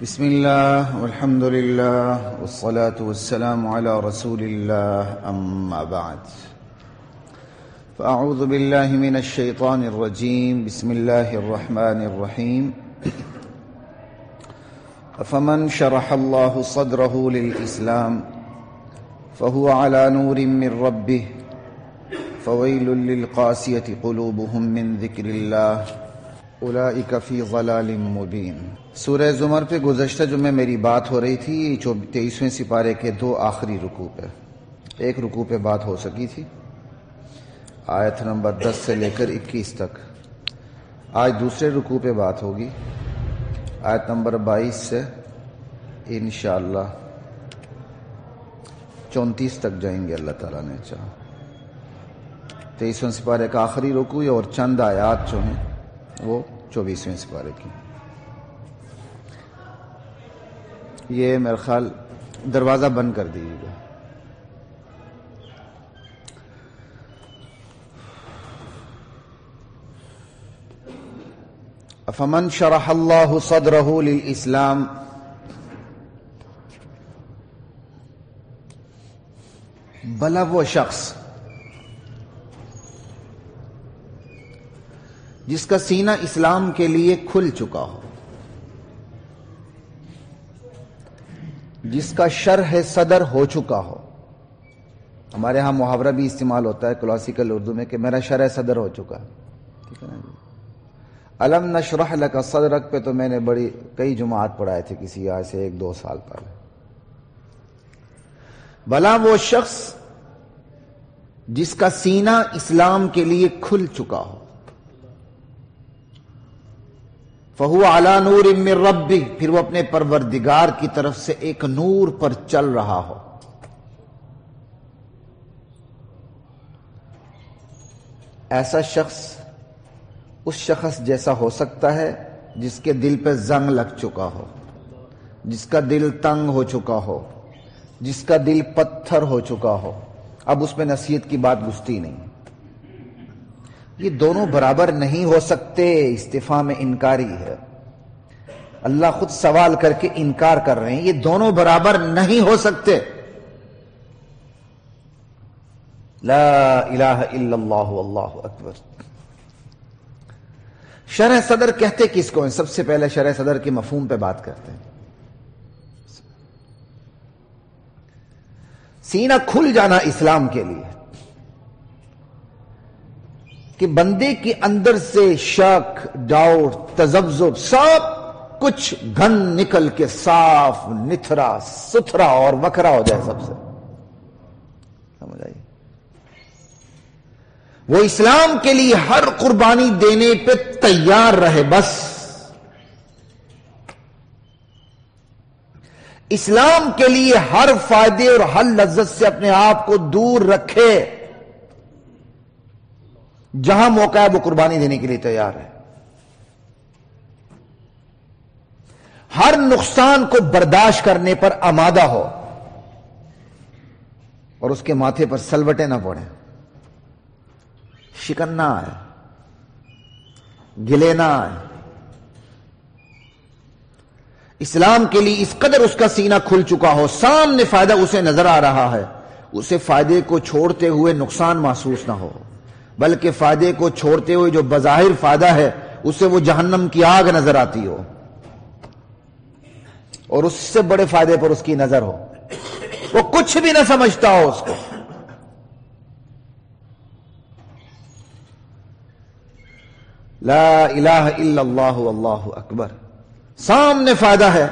بسم الله والحمد لله والصلاة والسلام على رسول الله أما بعد فأعوذ بالله من الشيطان الرجيم بسم الله الرحمن الرحيم فمن شرح الله صدره للإسلام فهو على نور من ربه فويل للقاسية قلوبهم من ذكر الله اولئک فی ضلال مبین۔ سورہ زمر پہ گزشتہ جمعہ میری بات ہو رہی تھی 23ویں سپارے کے دو آخری رکوع پہ۔ ایک رکوع پہ بات ہو سکی تھی آیت نمبر 10 سے لے کر 21 تک۔ آج دوسرے رکوع پہ بات ہوگی آیت نمبر 22 سے انشاءاللہ 34 تک جائیں گے اللہ تعالیٰ نے چاہا۔ 23ویں سپارے کا آخری رکوع اور چند آیات جو ہیں وہ 24ویں سپارے کی۔ یہ میرا خیال دروازہ بند کر دیجیے گا۔ فمن شرح اللہ صدرہ للاسلام، بھلا وہ شخص جس کا سینہ اسلام کے لیے کھل چکا ہو، جس کا شرح صدر ہو چکا ہو۔ ہمارے ہاں محاورہ بھی استعمال ہوتا ہے کلاسیکل اردو میں کہ میرا شرح صدر ہو چکا ہے، ٹھیک ہے نا جی۔ الم نشرح لک صدرک پہ تو میں نے کئی جماعت پڑھائے تھے کسی آج سے 1-2 سال پہلے۔ بھلا وہ شخص جس کا سینہ اسلام کے لیے کھل چکا ہو، فَهُوَ عَلَى نُورٍ مِّن رَبِّهِ، پھر وہ اپنے پروردگار کی طرف سے ایک نور پر چل رہا ہو۔ ایسا شخص اس شخص جیسا ہو سکتا ہے جس کے دل پہ زنگ لگ چکا ہو، جس کا دل تنگ ہو چکا ہو، جس کا دل پتھر ہو چکا ہو، اب اس میں نصیحت کی بات گھستی نہیں۔ یہ دونوں برابر نہیں ہو سکتے، استفہام انکاری ہے۔ اللہ خود سوال کر کے انکار کر رہے ہیں، یہ دونوں برابر نہیں ہو سکتے۔ لا الہ الا اللہ واللہ اکبر۔ شرح صدر کہتے کس کو ہیں؟ سب سے پہلے شرح صدر کے مفہوم پہ بات کرتے ہیں۔ سینہ کھل جانا اسلام کے لیے، کہ بندے کے اندر سے شک، ڈاؤٹ، تذبذب سب کچھ گھن نکل کے صاف نتھرا ستھرا اور وکھرا ہو جائے سب سے، سمجھ آئی؟ وہ اسلام کے لیے ہر قربانی دینے پہ تیار رہے، بس اسلام کے لیے ہر فائدے اور ہر لذت سے اپنے آپ کو دور رکھے، جہاں موقع ہے وہ قربانی دینے کے لیے تیار ہے۔ ہر نقصان کو برداشت کرنے پر آمادہ ہو اور اس کے ماتھے پر سلوٹیں نہ پڑیں، شکن نہ آئے، گلے نہ آئے۔ اسلام کے لیے اس قدر اس کا سینہ کھل چکا ہو، سامنے فائدہ اسے نظر آ رہا ہے، اسے فائدے کو چھوڑتے ہوئے نقصان محسوس نہ ہو، بلکہ فائدے کو چھوڑتے ہوئے جو بظاہر فائدہ ہے اسے وہ جہنم کی آگ نظر آتی ہو، اور اس سے بڑے فائدے پر اس کی نظر ہو، وہ کچھ بھی نہ سمجھتا ہو اس کو۔ لا الہ الا اللہ واللہ اکبر۔ سامنے فائدہ ہے،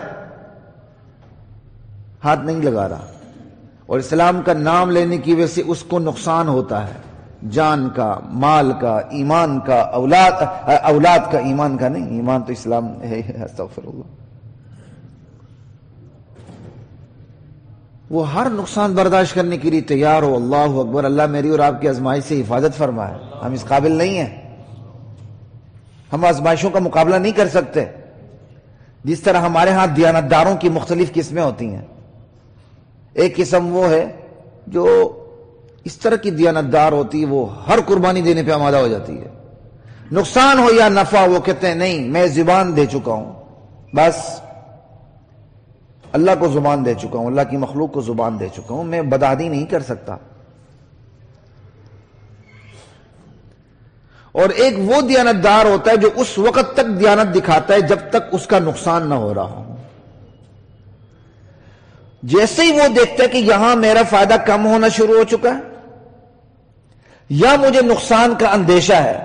ہاتھ نہیں لگا رہا، اور اسلام کا نام لینے کی وجہ سے اس کو نقصان ہوتا ہے، جان کا، مال کا، ایمان کا، اولاد کا، ایمان کا نہیں، ایمان تو اسلام ہے، استغفر اللہ۔ وہ ہر نقصان برداشت کرنے کے لیے تیار ہو۔ اللہ اکبر۔ اللہ میری اور آپ کی آزمائش سے حفاظت فرمائے، ہم اس قابل نہیں ہیں، ہم آزمائشوں کا مقابلہ نہیں کر سکتے۔ جس طرح ہمارے ہاں دیانتداروں کی مختلف قسمیں ہوتی ہیں، ایک قسم وہ ہے جو اس طرح کی دیانتدار ہوتی ہے، وہ ہر قربانی دینے پہ آمادہ ہو جاتی ہے، نقصان ہو یا نفع وہ کہتے ہیں نہیں میں زبان دے چکا ہوں، بس اللہ کو زبان دے چکا ہوں، اللہ کی مخلوق کو زبان دے چکا ہوں، میں بدعہدی نہیں کر سکتا۔ اور ایک وہ دیانتدار ہوتا ہے جو اس وقت تک دیانت دکھاتا ہے جب تک اس کا نقصان نہ ہو رہا ہو۔ جیسے ہی وہ دیکھتا ہے کہ یہاں میرا فائدہ کم ہونا شروع ہو چکا ہے یا مجھے نقصان کا اندیشہ ہے،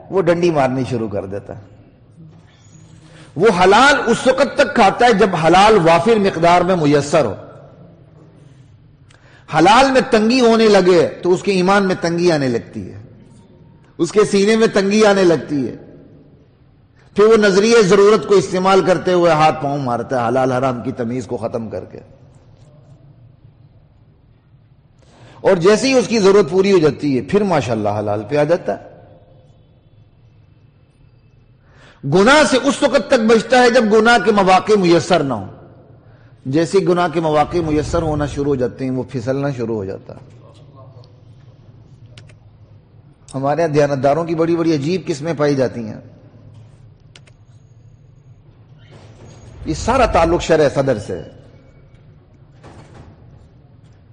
وہ ڈنڈی مارنی شروع کر دیتا ہے۔ وہ حلال اس وقت تک کھاتا ہے جب حلال وافر مقدار میں میسر ہو۔ حلال میں تنگی ہونے لگے تو اس کے ایمان میں تنگی آنے لگتی ہے، اس کے سینے میں تنگی آنے لگتی ہے، پھر وہ نظریہ ضرورت کو استعمال کرتے ہوئے ہاتھ پاؤں مارتا ہے حلال حرام کی تمیز کو ختم کر کے۔ اور جیسے ہی اس کی ضرورت پوری ہو جاتی ہے پھر ماشاءاللہ حلال پہ آ جاتا ہے۔ گناہ سے اس وقت تک بچتا ہے جب گناہ کے مواقع میسر نہ ہو۔ جیسے گناہ کے مواقع میسر ہونا شروع ہو جاتے ہیں وہ پھسلنا شروع ہو جاتا ہے۔ ہمارے یہاں دیانتداروں کی بڑی بڑی عجیب قسمیں پائی جاتی ہیں۔ یہ سارا تعلق شرع صدر سے ہے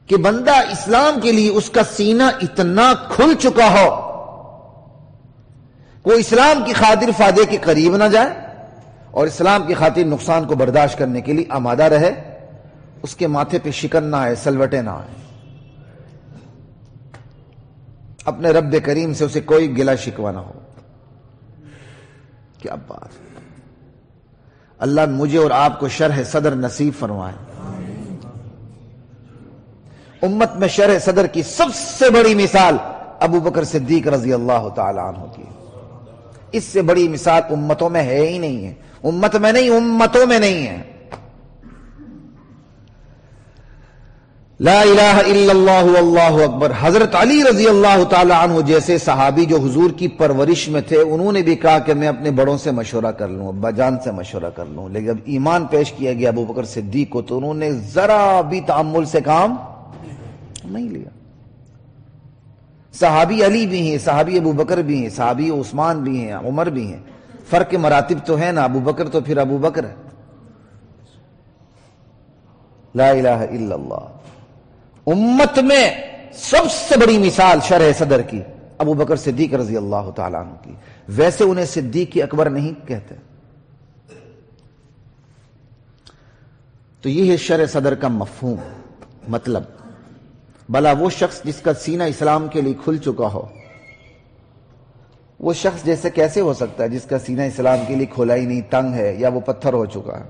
کہ بندہ اسلام کے لیے اس کا سینہ اتنا کھل چکا ہو وہ اسلام کی خاطر فائدے کے قریب نہ جائے اور اسلام کی خاطر نقصان کو برداشت کرنے کے لیے آمادہ رہے، اس کے ماتھے پہ شکن نہ آئے، سلوٹے نہ آئے، اپنے رب کریم سے اسے کوئی گلہ شکوہ نہ ہو۔ کیا بات! اللہ مجھے اور آپ کو شرح صدر نصیب فرمائے۔ امت میں شرح صدر کی سب سے بڑی مثال ابو بکر صدیق رضی اللہ تعالی عنہ کی۔ اس سے بڑی مثال امتوں میں ہے ہی نہیں ہے، امت میں نہیں، امتوں میں نہیں ہے۔ لا الہ الا اللہ واللہ اکبر۔ حضرت علی رضی اللہ تعالی عنہ جیسے صحابی جو حضور کی پرورش میں تھے، انہوں نے بھی کہا کہ میں اپنے بڑوں سے مشورہ کر لوں، ابا جان سے مشورہ کر لوں، لیکن جب ایمان پیش کیا گیا ابو بکر صدیق کو تو انہوں نے ذرا بھی تأمل سے کام نہیں لیا۔ صحابی علی بھی ہیں، صحابی ابو بکر بھی ہیں، صحابی عثمان بھی ہیں، عمر بھی ہیں، فرق مراتب تو ہے نا، ابو بکر تو پھر ابو بکر ہے۔ لا الہ الا اللہ۔ امت میں سب سے بڑی مثال شرح صدر کی ابو بکر صدیق رضی اللہ تعالیٰ عنہ کی، ویسے انہیں صدیق اکبر نہیں کہتے۔ تو یہ ہے شرح صدر کا مفہوم، مطلب بھلا وہ شخص جس کا سینہ اسلام کے لیے کھل چکا ہو، وہ شخص جیسے کیسے ہو سکتا ہے جس کا سینہ اسلام کے لیے کھلا ہی نہیں، تنگ ہے یا وہ پتھر ہو چکا ہے؟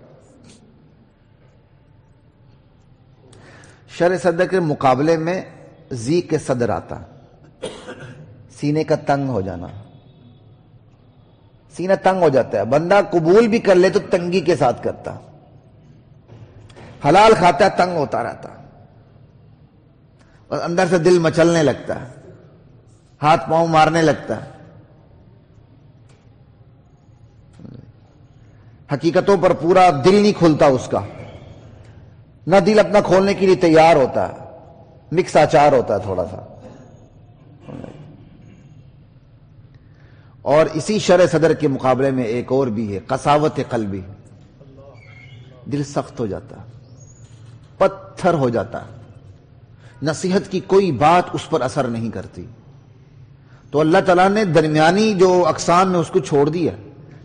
شرع صدر کے مقابلے میں ضیق کے صدر آتا، سینے کا تنگ ہو جانا۔ سینہ تنگ ہو جاتا ہے، بندہ قبول بھی کر لے تو تنگی کے ساتھ کرتا، حلال کھاتا ہے تنگ ہوتا رہتا اور اندر سے دل مچلنے لگتا ہے، ہاتھ پاؤں مارنے لگتا ہے، حقیقتوں پر پورا دل نہیں کھلتا اس کا، نہ دل اپنا کھولنے کے لیے تیار ہوتا ہے، مکس آچار ہوتا ہے تھوڑا سا۔ اور اسی شرع صدر کے مقابلے میں ایک اور بھی ہے، قساوت قلبی، دل سخت ہو جاتا ہے، پتھر ہو جاتا ہے، نصیحت کی کوئی بات اس پر اثر نہیں کرتی۔ تو اللہ تعالیٰ نے درمیانی جو اقسام میں اس کو چھوڑ دیا۔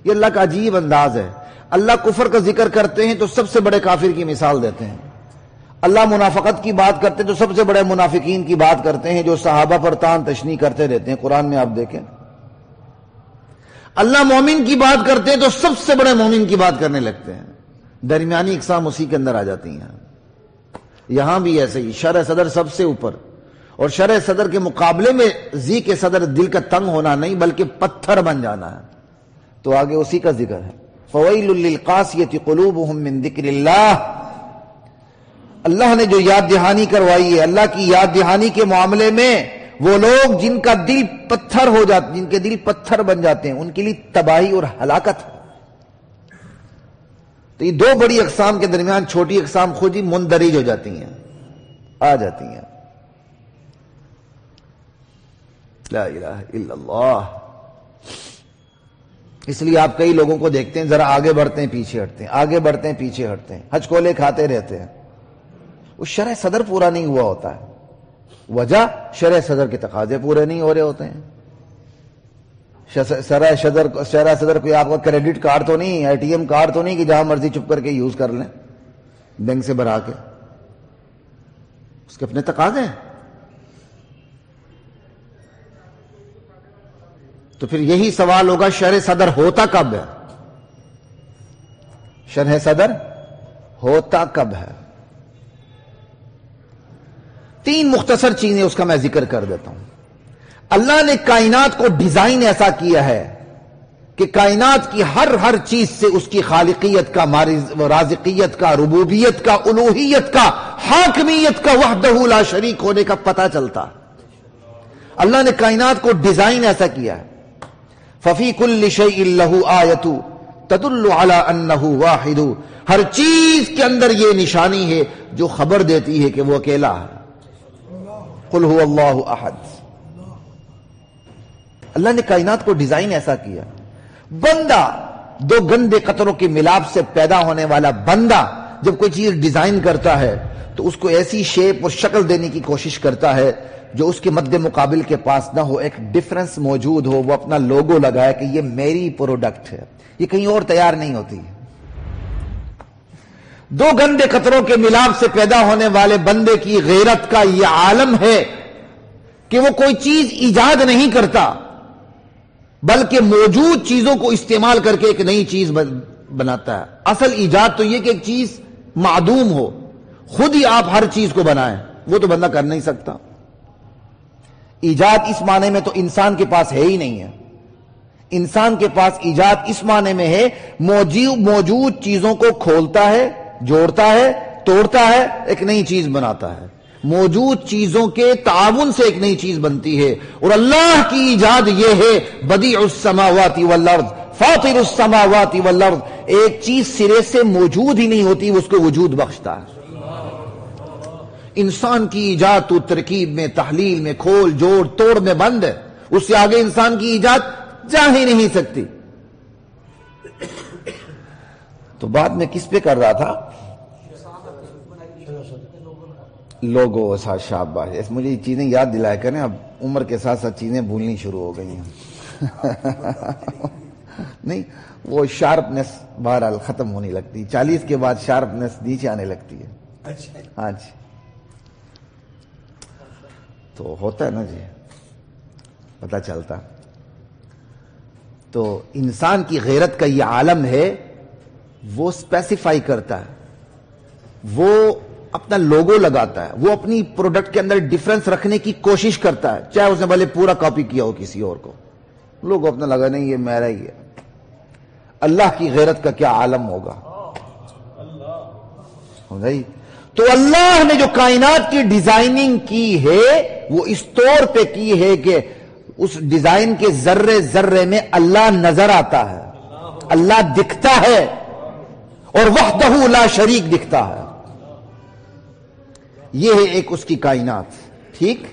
یہ اللہ کا عجیب انداز ہے۔ اللہ کفر کا ذکر کرتے ہیں تو سب سے بڑے کافر کی مثال دیتے ہیں، اللہ منافقت کی بات کرتے ہیں تو سب سے بڑے منافقین کی بات کرتے ہیں جو صحابہ پر تان تشنیع کرتے رہتے ہیں۔ قرآن میں آپ دیکھیں، اللہ مومن کی بات کرتے ہیں تو سب سے بڑے مومن کی بات کرنے لگتے ہیں، درمیانی اقسام اسی کے اندر آ جاتی ہیں۔ یہاں بھی ایسے ہی شرع صدر سب سے اوپر، اور شرع صدر کے مقابلے میں ضیق صدر دل کا تنگ ہونا نہیں بلکہ پتھر بن جانا ہے۔ تو آگے اسی کا ذکر ہے، فویل للقاسیۃ قلوبہم من ذکر اللہ۔ اللہ نے جو یاد دہانی کروائی ہے، اللہ کی یاد دہانی کے معاملے میں وہ لوگ جن کا دل پتھر ہو جاتے، جن کے دل پتھر بن جاتے ہیں، ان کے لیے تباہی اور ہلاکت ہے۔ تو یہ دو بڑی اقسام کے درمیان چھوٹی اقسام خود ہی مندرج ہو جاتی ہیں، آ جاتی ہیں۔ لا الہ الا اللہ۔ اس لیے آپ کئی لوگوں کو دیکھتے ہیں ذرا آگے بڑھتے ہیں پیچھے ہٹتے ہیں، آگے بڑھتے ہیں پیچھے ہٹتے ہیں، حج کولے کھاتے رہتے ہیں. وہ شرح صدر پورا نہیں ہوا ہوتا ہے. وجہ شرح صدر کے تقاضے پورے نہیں ہو رہے ہوتے ہیں. شرح صدر کوئی آپ کا کریڈٹ کارڈ تو نہیں، اے ٹی ایم کارڈ تو نہیں کہ جہاں مرضی چپ کر کے یوز کر لیں بینک سے بھرا کے. اس کے اپنے تقاضے ہیں. تو پھر یہی سوال ہوگا شرح صدر ہوتا کب ہے؟ شرح صدر ہوتا کب ہے؟ 3 مختصر چیزیں اس کا میں ذکر کر دیتا ہوں. اللہ نے کائنات کو ڈیزائن ایسا کیا ہے کہ کائنات کی ہر چیز سے اس کی خالقیت کا، رازقیت کا، ربوبیت کا، الوہیت کا، حاکمیت کا، وحدہ لا شریک ہونے کا پتہ چلتا. اللہ نے کائنات کو ڈیزائن ایسا کیا ہے. ففی کل شیء لہ آیۃ تدل علی انہ واحد. ہر چیز کے اندر یہ نشانی ہے جو خبر دیتی ہے کہ وہ اکیلا ہے. قل هو اللہ احد. اللہ نے کائنات کو ڈیزائن ایسا کیا. بندہ 2 گندے قطروں کے ملاپ سے پیدا ہونے والا بندہ جب کوئی چیز ڈیزائن کرتا ہے تو اس کو ایسی شیپ اور شکل دینے کی کوشش کرتا ہے جو اس کے مد مقابل کے پاس نہ ہو، ایک ڈیفرنس موجود ہو. وہ اپنا لوگو لگائے کہ یہ میری پروڈکٹ ہے، یہ کہیں اور تیار نہیں ہوتی. 2 گندے قطروں کے ملاپ سے پیدا ہونے والے بندے کی غیرت کا یہ عالم ہے کہ وہ کوئی چیز ایجاد نہیں کرتا بلکہ موجود چیزوں کو استعمال کر کے ایک نئی چیز بناتا ہے. اصل ایجاد تو یہ کہ ایک چیز معدوم ہو، خود ہی آپ ہر چیز کو بنائیں، وہ تو بندہ کر نہیں سکتا. ایجاد اس معنی میں تو انسان کے پاس ہے ہی نہیں ہے. انسان کے پاس ایجاد اس معنی میں ہے موجود چیزوں کو کھولتا ہے، جوڑتا ہے، توڑتا ہے، ایک نئی چیز بناتا ہے. موجود چیزوں کے تعاون سے ایک نئی چیز بنتی ہے. اور اللہ کی ایجاد یہ ہے بدیع السماوات والارض فاطر السماوات والارض. ایک چیز سرے سے موجود ہی نہیں ہوتی، اس کو وجود بخشتا ہے. انسان کی ایجاد تو ترکیب میں، تحلیل میں، کھول جوڑ توڑ میں بند ہے. اس سے آگے انسان کی ایجاد جا ہی نہیں سکتی. تو بعد میں کس پہ کر رہا تھا؟ لوگو. شاباش. مجھے یہ چیزیں یاد دلایا کریں، اب عمر کے ساتھ ساتھ چیزیں بھولنی شروع ہو گئی ہیں. نہیں، وہ شارپنس بہرحال ختم ہونے لگتی. 40 کے بعد شارپنس نیچے آنے لگتی ہے. ہاں جی، تو ہوتا ہے نا جی، پتہ چلتا. تو انسان کی غیرت کا یہ عالم ہے، وہ اسپیسیفائی کرتا ہے، وہ اپنا لوگو لگاتا ہے، وہ اپنی پروڈکٹ کے اندر ڈیفرنس رکھنے کی کوشش کرتا ہے، چاہے اس نے بھلے پورا کاپی کیا ہو کسی اور کو. لوگو اپنا لگا نہیں یہ میرا ہی ہے. اللہ کی غیرت کا کیا عالم ہوگا. تو اللہ نے جو کائنات کی ڈیزائننگ کی ہے وہ اس طور پہ کی ہے کہ اس ڈیزائن کے ذرے ذرے میں اللہ نظر آتا ہے، اللہ دکھتا ہے، اور وحدہ لا شریک دکھتا ہے. یہ ہے ایک اس کی کائنات. ٹھیک،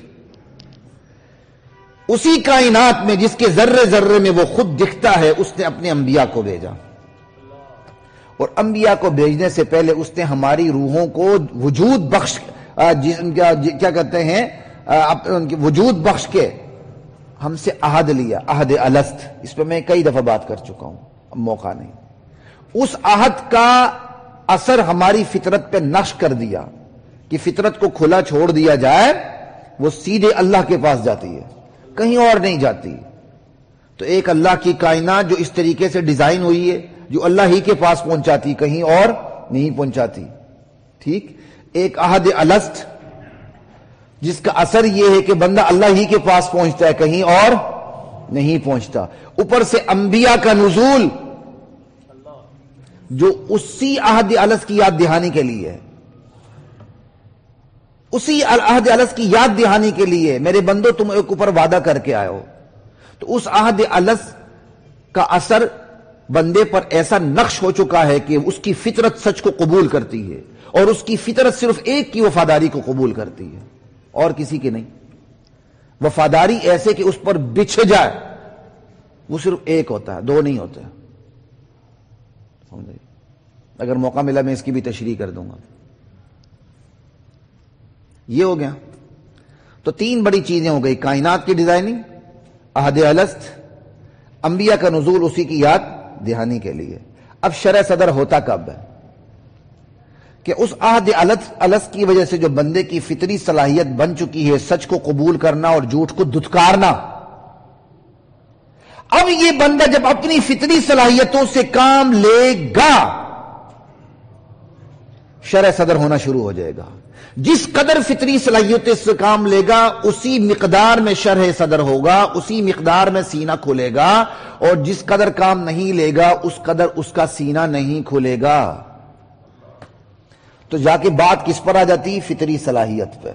اسی کائنات میں جس کے ذرے ذرے میں وہ خود دکھتا ہے اس نے اپنے انبیاء کو بھیجا. اور انبیاء کو بھیجنے سے پہلے اس نے ہماری روحوں کو وجود بخش کیا کہتے ہیں ان کی وجود بخش کے ہم سے عہد لیا، عہد الست. اس پہ میں کئی دفعہ بات کر چکا ہوں، اب موقع نہیں. اس عہد کا اثر ہماری فطرت پہ نقش کر دیا کہ فطرت کو کھلا چھوڑ دیا جائے، وہ سیدھے اللہ کے پاس جاتی ہے، کہیں اور نہیں جاتی. تو ایک اللہ کی کائنات جو اس طریقے سے ڈیزائن ہوئی ہے، جو اللہ ہی کے پاس پہنچاتی، کہیں اور نہیں پہنچاتی. ٹھیک، ایک عہد الست جس کا اثر یہ ہے کہ بندہ اللہ ہی کے پاس پہنچتا ہے، کہیں اور نہیں پہنچتا. اوپر سے انبیاء کا نزول جو اسی عہد الست کی یاد دہانی کے لیے ہے، اسی عہد الست کی یاد دہانی کے لیے میرے بندو تم ایک اوپر وعدہ کر کے آئے ہو. تو اس عہد الست کا اثر بندے پر ایسا نقش ہو چکا ہے کہ اس کی فطرت سچ کو قبول کرتی ہے، اور اس کی فطرت صرف ایک کی وفاداری کو قبول کرتی ہے اور کسی کی نہیں. وفاداری ایسے کہ اس پر بچھ جائے، وہ صرف ایک ہوتا ہے، دو نہیں ہوتے. سمجھے؟ اگر موقع ملا میں اس کی بھی تشریح کر دوں گا. یہ ہو گیا. تو تین بڑی چیزیں ہو گئی: کائنات کی ڈیزائننگ، عہد الست، انبیاء کا نزول اسی کی یاد دہانی کے لیے. اب شرح صدر ہوتا کب ہے؟ کہ اس عہد الست کی وجہ سے جو بندے کی فطری صلاحیت بن چکی ہے سچ کو قبول کرنا اور جھوٹ کو دھتکارنا، اب یہ بندہ جب اپنی فطری صلاحیتوں سے کام لے گا شرح صدر ہونا شروع ہو جائے گا. جس قدر فطری صلاحیتوں سے کام لے گا اسی مقدار میں شرح صدر ہوگا، اسی مقدار میں سینہ کھلے گا، اور جس قدر کام نہیں لے گا اس قدر اس کا سینہ نہیں کھلے گا. تو جا کے بات کس پر آ جاتی؟ فطری صلاحیت پہ.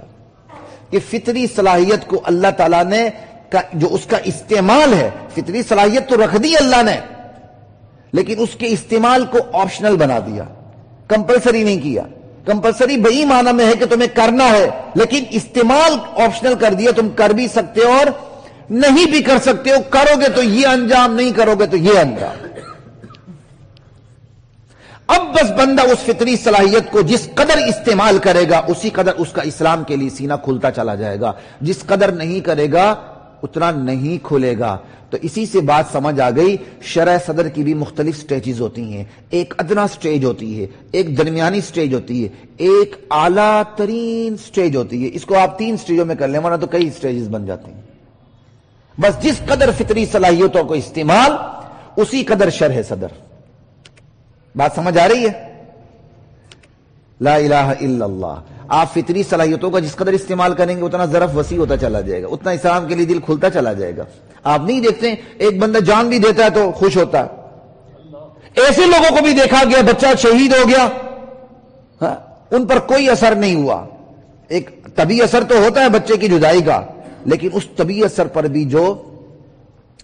کہ فطری صلاحیت کو اللہ تعالیٰ نے جو اس کا استعمال ہے، فطری صلاحیت تو رکھ دی اللہ نے، لیکن اس کے استعمال کو آپشنل بنا دیا، کمپلسری نہیں کیا. کمپلسری بئی معنی میں ہے کہ تمہیں کرنا ہے، لیکن استعمال آپشنل کر دیا. تم کر بھی سکتے ہو اور نہیں بھی کر سکتے ہو، کرو گے تو یہ انجام، نہیں کرو گے تو یہ انجام. اب بس بندہ اس فطری صلاحیت کو جس قدر استعمال کرے گا اسی قدر اس کا اسلام کے لیے سینہ کھلتا چلا جائے گا، جس قدر نہیں کرے گا اتنا نہیں کھلے گا. تو اسی سے بات سمجھ آ گئی شرح صدر کی بھی مختلف سٹیجز ہوتی ہیں. ایک ادنا سٹیج ہوتی ہے، ایک درمیانی سٹیج ہوتی ہے، ایک اعلیٰ ترین سٹیج ہوتی ہے. اس کو آپ 3 سٹیجوں میں کر لیں ورنہ تو کئی سٹیجز بن جاتی ہیں. بس جس قدر فطری صلاحیتوں کو استعمال اسی قدر شرح صدر. بات سمجھ آ رہی ہے؟ لا الہ الا اللہ. آپ فطری صلاحیتوں کا جس قدر استعمال کریں گے اتنا ظرف وسیع ہوتا چلا جائے گا، اتنا اسلام کے لیے دل کھلتا چلا جائے گا. آپ نہیں دیکھتے ایک بندہ جان بھی دیتا ہے تو خوش ہوتا ہے. ایسے لوگوں کو بھی دیکھا گیا بچہ شہید ہو گیا، ان پر کوئی اثر نہیں ہوا. ایک طبی اثر تو ہوتا ہے بچے کی جدائی کا، لیکن اس طبی اثر پر بھی جو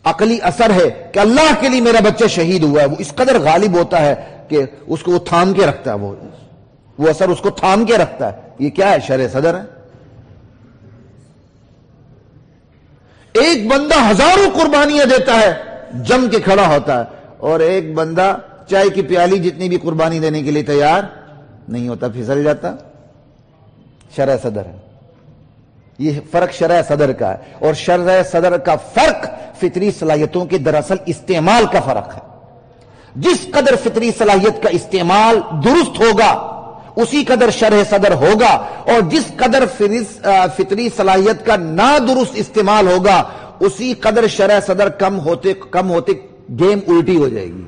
عقلی اثر ہے کہ اللہ کے لیے میرا بچہ شہید ہوا ہے، وہ اس قدر غالب ہوتا ہے کہ اس کو وہ تھام کے رکھتا ہے. وہ اثر اس کو تھام کے رکھتا ہے. یہ کیا ہے؟ شرح صدر ہے. ایک بندہ ہزاروں قربانیاں دیتا ہے، جم کے کھڑا ہوتا ہے، اور ایک بندہ چائے کی پیالی جتنی بھی قربانی دینے کے لیے تیار نہیں ہوتا، پھسل جاتا. شرح صدر ہے. یہ فرق شرح صدر کا ہے. اور شرح صدر کا فرق فطری صلاحیتوں کے دراصل استعمال کا فرق ہے. جس قدر فطری صلاحیت کا استعمال درست ہوگا اسی قدر شرح صدر ہوگا، اور جس قدر فطری صلاحیت کا نادرست استعمال ہوگا اسی قدر شرح صدر کم ہوتے گیم الٹی ہو جائے گی.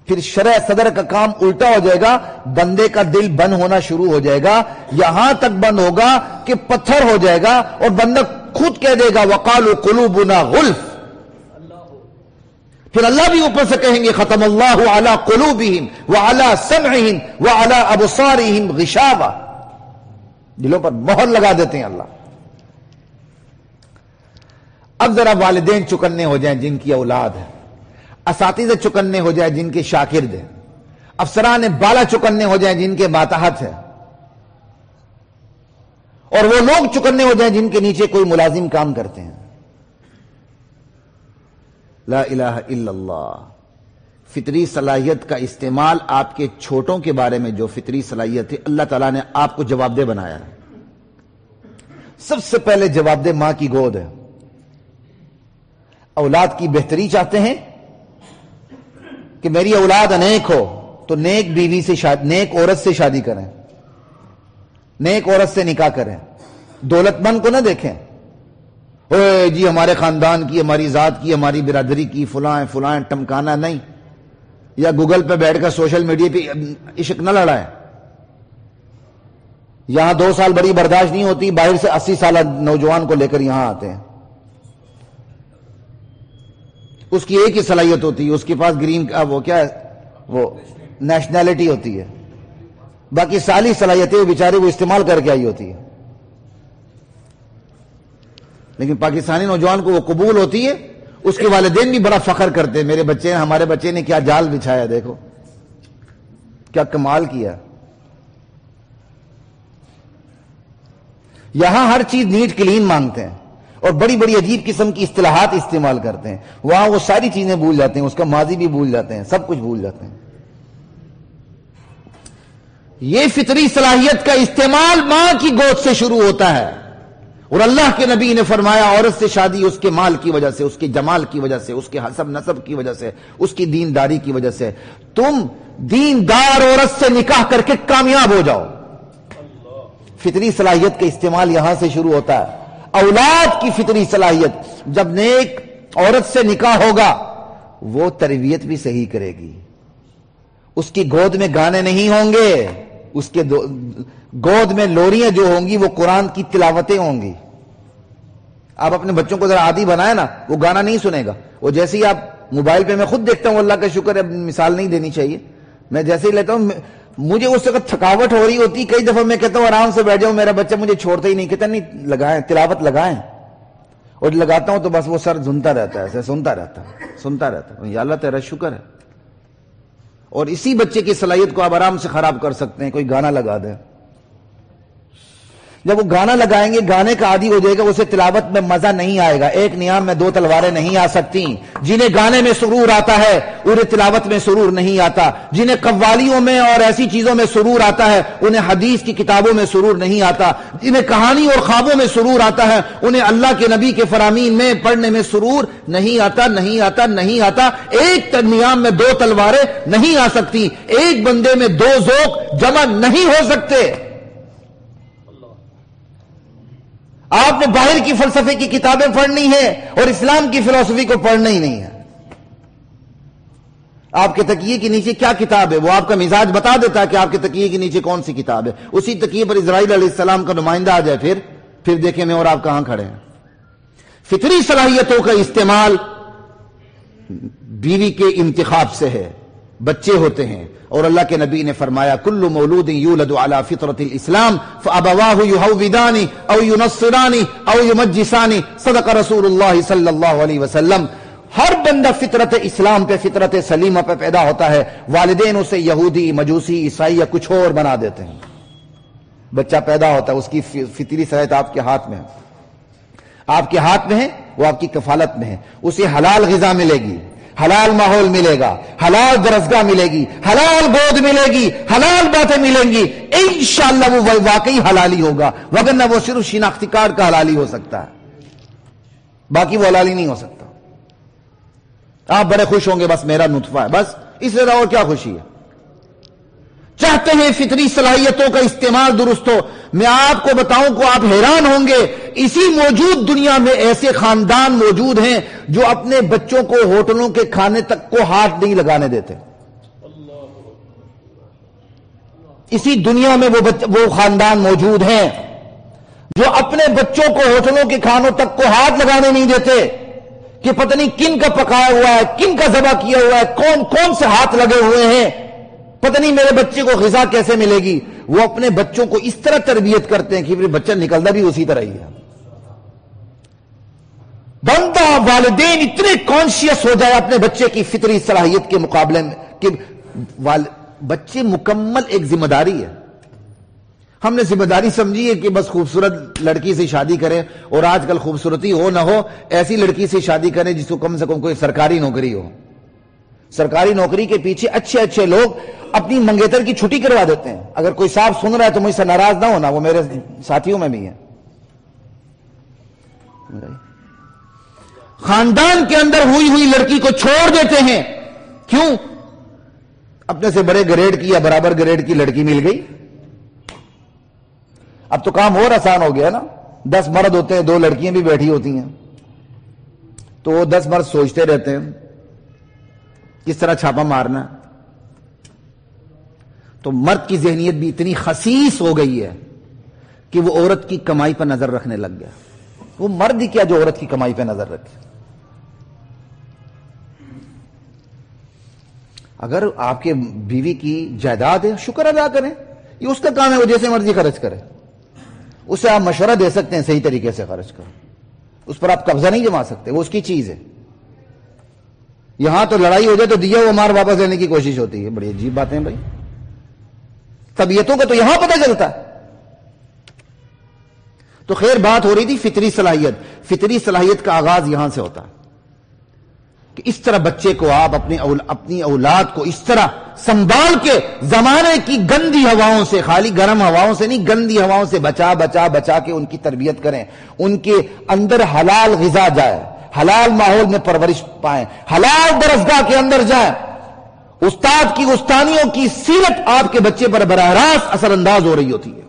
پھر شرح صدر کا کام الٹا ہو جائے گا، بندے کا دل بند ہونا شروع ہو جائے گا، یہاں تک بند ہوگا کہ پتھر ہو جائے گا، اور بندہ خود کہہ دے گا وقالوا قلوبنا غلف. پھر اللہ بھی اوپر سے کہیں گے ختم اللہ علی قلوبہم وعلی سمعہم وعلی ابصارہم غشاوہ. دلوں پر مہر لگا دیتے ہیں اللہ. اب ذرا والدین چکنے ہو جائیں جن کی اولاد ہے، اساتذہ چکنے ہو جائیں جن کے شاگرد ہیں، افسران بالا چکنے ہو جائیں جن کے ماتحت ہیں، اور وہ لوگ چکنے ہو جائیں جن کے نیچے کوئی ملازم کام کرتے ہیں. لا الہ الا اللہ. فطری صلاحیت کا استعمال آپ کے چھوٹوں کے بارے میں جو فطری صلاحیت ہے اللہ تعالیٰ نے آپ کو جواب دہ بنایا ہے. سب سے پہلے جواب دہ ماں کی گود ہے. اولاد کی بہتری چاہتے ہیں کہ میری اولاد انیک ہو تو نیک بیوی سے نیک عورت سے شادی کریں، نیک عورت سے نکاح کریں. دولت مند کو نہ دیکھیں جی ہمارے خاندان کی، ہماری ذات کی، ہماری برادری کی فلاں ٹمکانا نہیں، یا گوگل پہ بیٹھ کر سوشل میڈیا پہ عشق نہ لڑائیں. یہاں 2 سال بڑی برداشت نہیں ہوتی، باہر سے 80 سالہ نوجوان کو لے کر یہاں آتے ہیں. اس کی ایک ہی صلاحیت ہوتی ہے، اس کے پاس وہ نیشنلٹی ہوتی ہے، باقی ساری صلاحیتیں وہ بیچارے وہ استعمال کر کے آئی ہوتی ہے. لیکن پاکستانی نوجوان کو وہ قبول ہوتی ہے. اس کے والدین بھی بڑا فخر کرتے ہیں، میرے بچے ہمارے بچے نے کیا جال بچھایا، دیکھو کیا کمال کیا. یہاں ہر چیز نیٹ کلین مانگتے ہیں، اور بڑی بڑی عجیب قسم کی اصطلاحات استعمال کرتے ہیں. وہاں وہ ساری چیزیں بھول جاتے ہیں، اس کا ماضی بھی بھول جاتے ہیں، سب کچھ بھول جاتے ہیں. یہ فطری صلاحیت کا استعمال ماں کی گود سے شروع ہوتا ہے. اور اللہ کے نبی نے فرمایا عورت سے شادی اس کے مال کی وجہ سے، اس کے جمال کی وجہ سے، اس کے حسب نسب کی وجہ سے، اس کی دینداری کی وجہ سے. تم دیندار عورت سے نکاح کر کے کامیاب ہو جاؤ. فطری صلاحیت کا استعمال یہاں سے شروع ہوتا ہے. اولاد کی فطری صلاحیت، جب نیک عورت سے نکاح ہوگا وہ تربیت بھی صحیح کرے گی. اس کی گود میں گانے نہیں ہوں گے، اس کے گود میں لوریاں جو ہوں گی وہ قرآن کی تلاوتیں ہوں گی. آپ اپنے بچوں کو ذرا عادی بنائیں نا، وہ گانا نہیں سنے گا. وہ جیسے ہی آپ موبائل پہ، میں خود دیکھتا ہوں، اللہ کا شکر ہے، مثال نہیں دینی چاہیے، میں جیسے ہی لیتا ہوں مجھے اس وقت تھکاوٹ ہو رہی ہوتی. کئی دفعہ میں کہتا ہوں آرام سے بیٹھ جاؤں، میرا بچہ مجھے چھوڑتا ہی نہیں، کہتا نہیں لگائیں تلاوت لگائیں. اور لگاتا ہوں تو بس وہ سر سنتا رہتا ہے، ایسے سنتا رہتا ہے. یا اللہ تیرا شکر ہے. اور اسی بچے کی صلاحیت کو آپ آرام سے خراب کر سکتے ہیں. کوئی گانا لگا دیں، جب وہ گانا لگائیں گے گانے کا عادی ہو جائے گا، اسے تلاوت میں مزہ نہیں آئے گا. ایک نیام میں دو تلواریں نہیں آ سکتی. جنہیں گانے میں سرور آتا ہے انہیں تلاوت میں سرور نہیں آتا. جنہیں قوالیوں میں اور ایسی چیزوں میں سرور آتا ہے انہیں حدیث کی کتابوں میں سرور نہیں آتا. جنہیں کہانی اور خوابوں میں سرور آتا ہے انہیں اللہ کے نبی کے فرامین میں پڑھنے میں سرور نہیں آتا. ایک نیام میں دو تلواریں نہیں آ سکتی. ایک بندے میں دو ذوق جمع نہیں ہو سکتے. آپ نے باہر کی فلسفے کی کتابیں پڑھنی ہے اور اسلام کی فلسفی کو پڑھنا ہی نہیں ہے. آپ کے تکیے کے نیچے کیا کتاب ہے وہ آپ کا مزاج بتا دیتا ہے کہ آپ کے تکیے کے نیچے کون سی کتاب ہے. اسی تکیے پر اسرائیل علیہ السلام کا نمائندہ آ جائے پھر دیکھیں میں اور آپ کہاں کھڑے ہیں. فطری صلاحیتوں کا استعمال بیوی کے انتخاب سے ہے. بچے ہوتے ہیں اور اللہ کے نبی نے فرمایا کل مولود یولد علی فطرت الاسلام فابواہ یہودان او ینصران او یمجسان. صدق رسول اللہ صلی اللہ علیہ وسلم. ہر بندہ فطرت اسلام پہ، فطرت سلیمہ پہ پیدا ہوتا ہے. والدین اسے یہودی، مجوسی، عیسائی یا کچھ اور بنا دیتے ہیں. بچہ پیدا ہوتا ہے، اس کی فطری صلاحیت آپ کے ہاتھ میں ہے. آپ کے ہاتھ میں ہے، وہ آپ کی کفالت میں ہے. اسے حلال غذا ملے گی، حلال ماحول ملے گا، حلال درسگاہ ملے گی، حلال گود ملے گی، حلال باتیں ملیں گی. انشاءاللہ وہ واقعی حلالی ہوگا، وگرنہ وہ صرف شناختی کارڈ کا حلالی ہو سکتا ہے، باقی وہ حلالی نہیں ہو سکتا. آپ بڑے خوش ہوں گے بس میرا نطفہ ہے، بس اس سے اور کیا خوشی ہے. چاہتے ہیں فطری صلاحیتوں کا استعمال درست ہو. میں آپ کو بتاؤں کو آپ حیران ہوں گے، اسی موجود دنیا میں ایسے خاندان موجود ہیں جو اپنے بچوں کو ہوٹلوں کے کھانے تک کو ہاتھ نہیں لگانے دیتے. اسی دنیا میں وہ خاندان موجود ہیں جو اپنے بچوں کو ہوٹلوں کے کھانوں تک کو ہاتھ لگانے نہیں دیتے کہ پتہ نہیں کن کا پکایا ہوا ہے، کن کا ذبح کیا ہوا ہے، کون کون سے ہاتھ لگے ہوئے ہیں، پتہ نہیں میرے بچے کو غذا کیسے ملے گی. وہ اپنے بچوں کو اس طرح تربیت کرتے ہیں کہ میرے بچہ نکلتا بھی اسی طرح ہی ہے. بندہ والدین اتنے کانشیس ہو جائے اپنے بچے کی فطری صلاحیت کے مقابلے میں کہ بچے مکمل ایک ذمہ داری ہے. ہم نے ذمہ داری سمجھی ہے کہ بس خوبصورت لڑکی سے شادی کریں، اور آج کل خوبصورتی ہو نہ ہو ایسی لڑکی سے شادی کریں جس کو کم سے کم کوئی سرکاری نوکری ہو. سرکاری نوکری کے پیچھے اچھے لوگ اپنی منگیتر کی چھٹی کروا دیتے ہیں. اگر کوئی صاحب سن رہا ہے تو مجھ سے ناراض نہ ہونا، وہ میرے ساتھیوں میں بھی ہیں. خاندان کے اندر ہوئی لڑکی کو چھوڑ دیتے ہیں. کیوں؟ اپنے سے بڑے گریڈ کی یا برابر گریڈ کی لڑکی مل گئی. اب تو کام اور آسان ہو گیا نا. 10 مرد ہوتے ہیں، 2 لڑکیاں بھی بیٹھی ہوتی ہیں، تو وہ 10 مرد سوچتے رہتے ہیں کس طرح چھاپا مارنا. تو مرد کی ذہنیت بھی اتنی خسیس ہو گئی ہے کہ وہ عورت کی کمائی پر نظر رکھنے لگ گیا. وہ مرد ہی کیا جو عورت کی کمائی پہ نظر رکھے. اگر آپ کے بیوی کی جائیداد ہے شکر ادا کریں، یہ اس کا کام ہے، وہ جیسے مرضی خرچ کرے. اسے آپ مشورہ دے سکتے ہیں صحیح طریقے سے خرچ کرو، اس پر آپ قبضہ نہیں جما سکتے، وہ اس کی چیز ہے. یہاں تو لڑائی ہو جائے تو دیا وہ مار واپس لینے کی کوشش ہوتی ہے. بڑی عجیب باتیں بھائی. طبیعتوں کا تو یہاں پتہ چلتا ہے. تو خیر بات ہو رہی تھی فطری صلاحیت. فطری صلاحیت کا آغاز یہاں سے ہوتا ہے کہ اس طرح بچے کو آپ اپنی اولاد کو اس طرح سنبھال کے زمانے کی گندی ہواؤں سے، خالی گرم ہواؤں سے نہیں، گندی ہواؤں سے بچا کے ان کی تربیت کریں. ان کے اندر حلال غذا جائے، حلال ماحول میں پرورش پائیں، حلال درسگاہ کے اندر جائیں. استاد کی استانیوں کی سیرت آپ کے بچے پر براہ راست اثر انداز ہو رہی ہوتی ہے.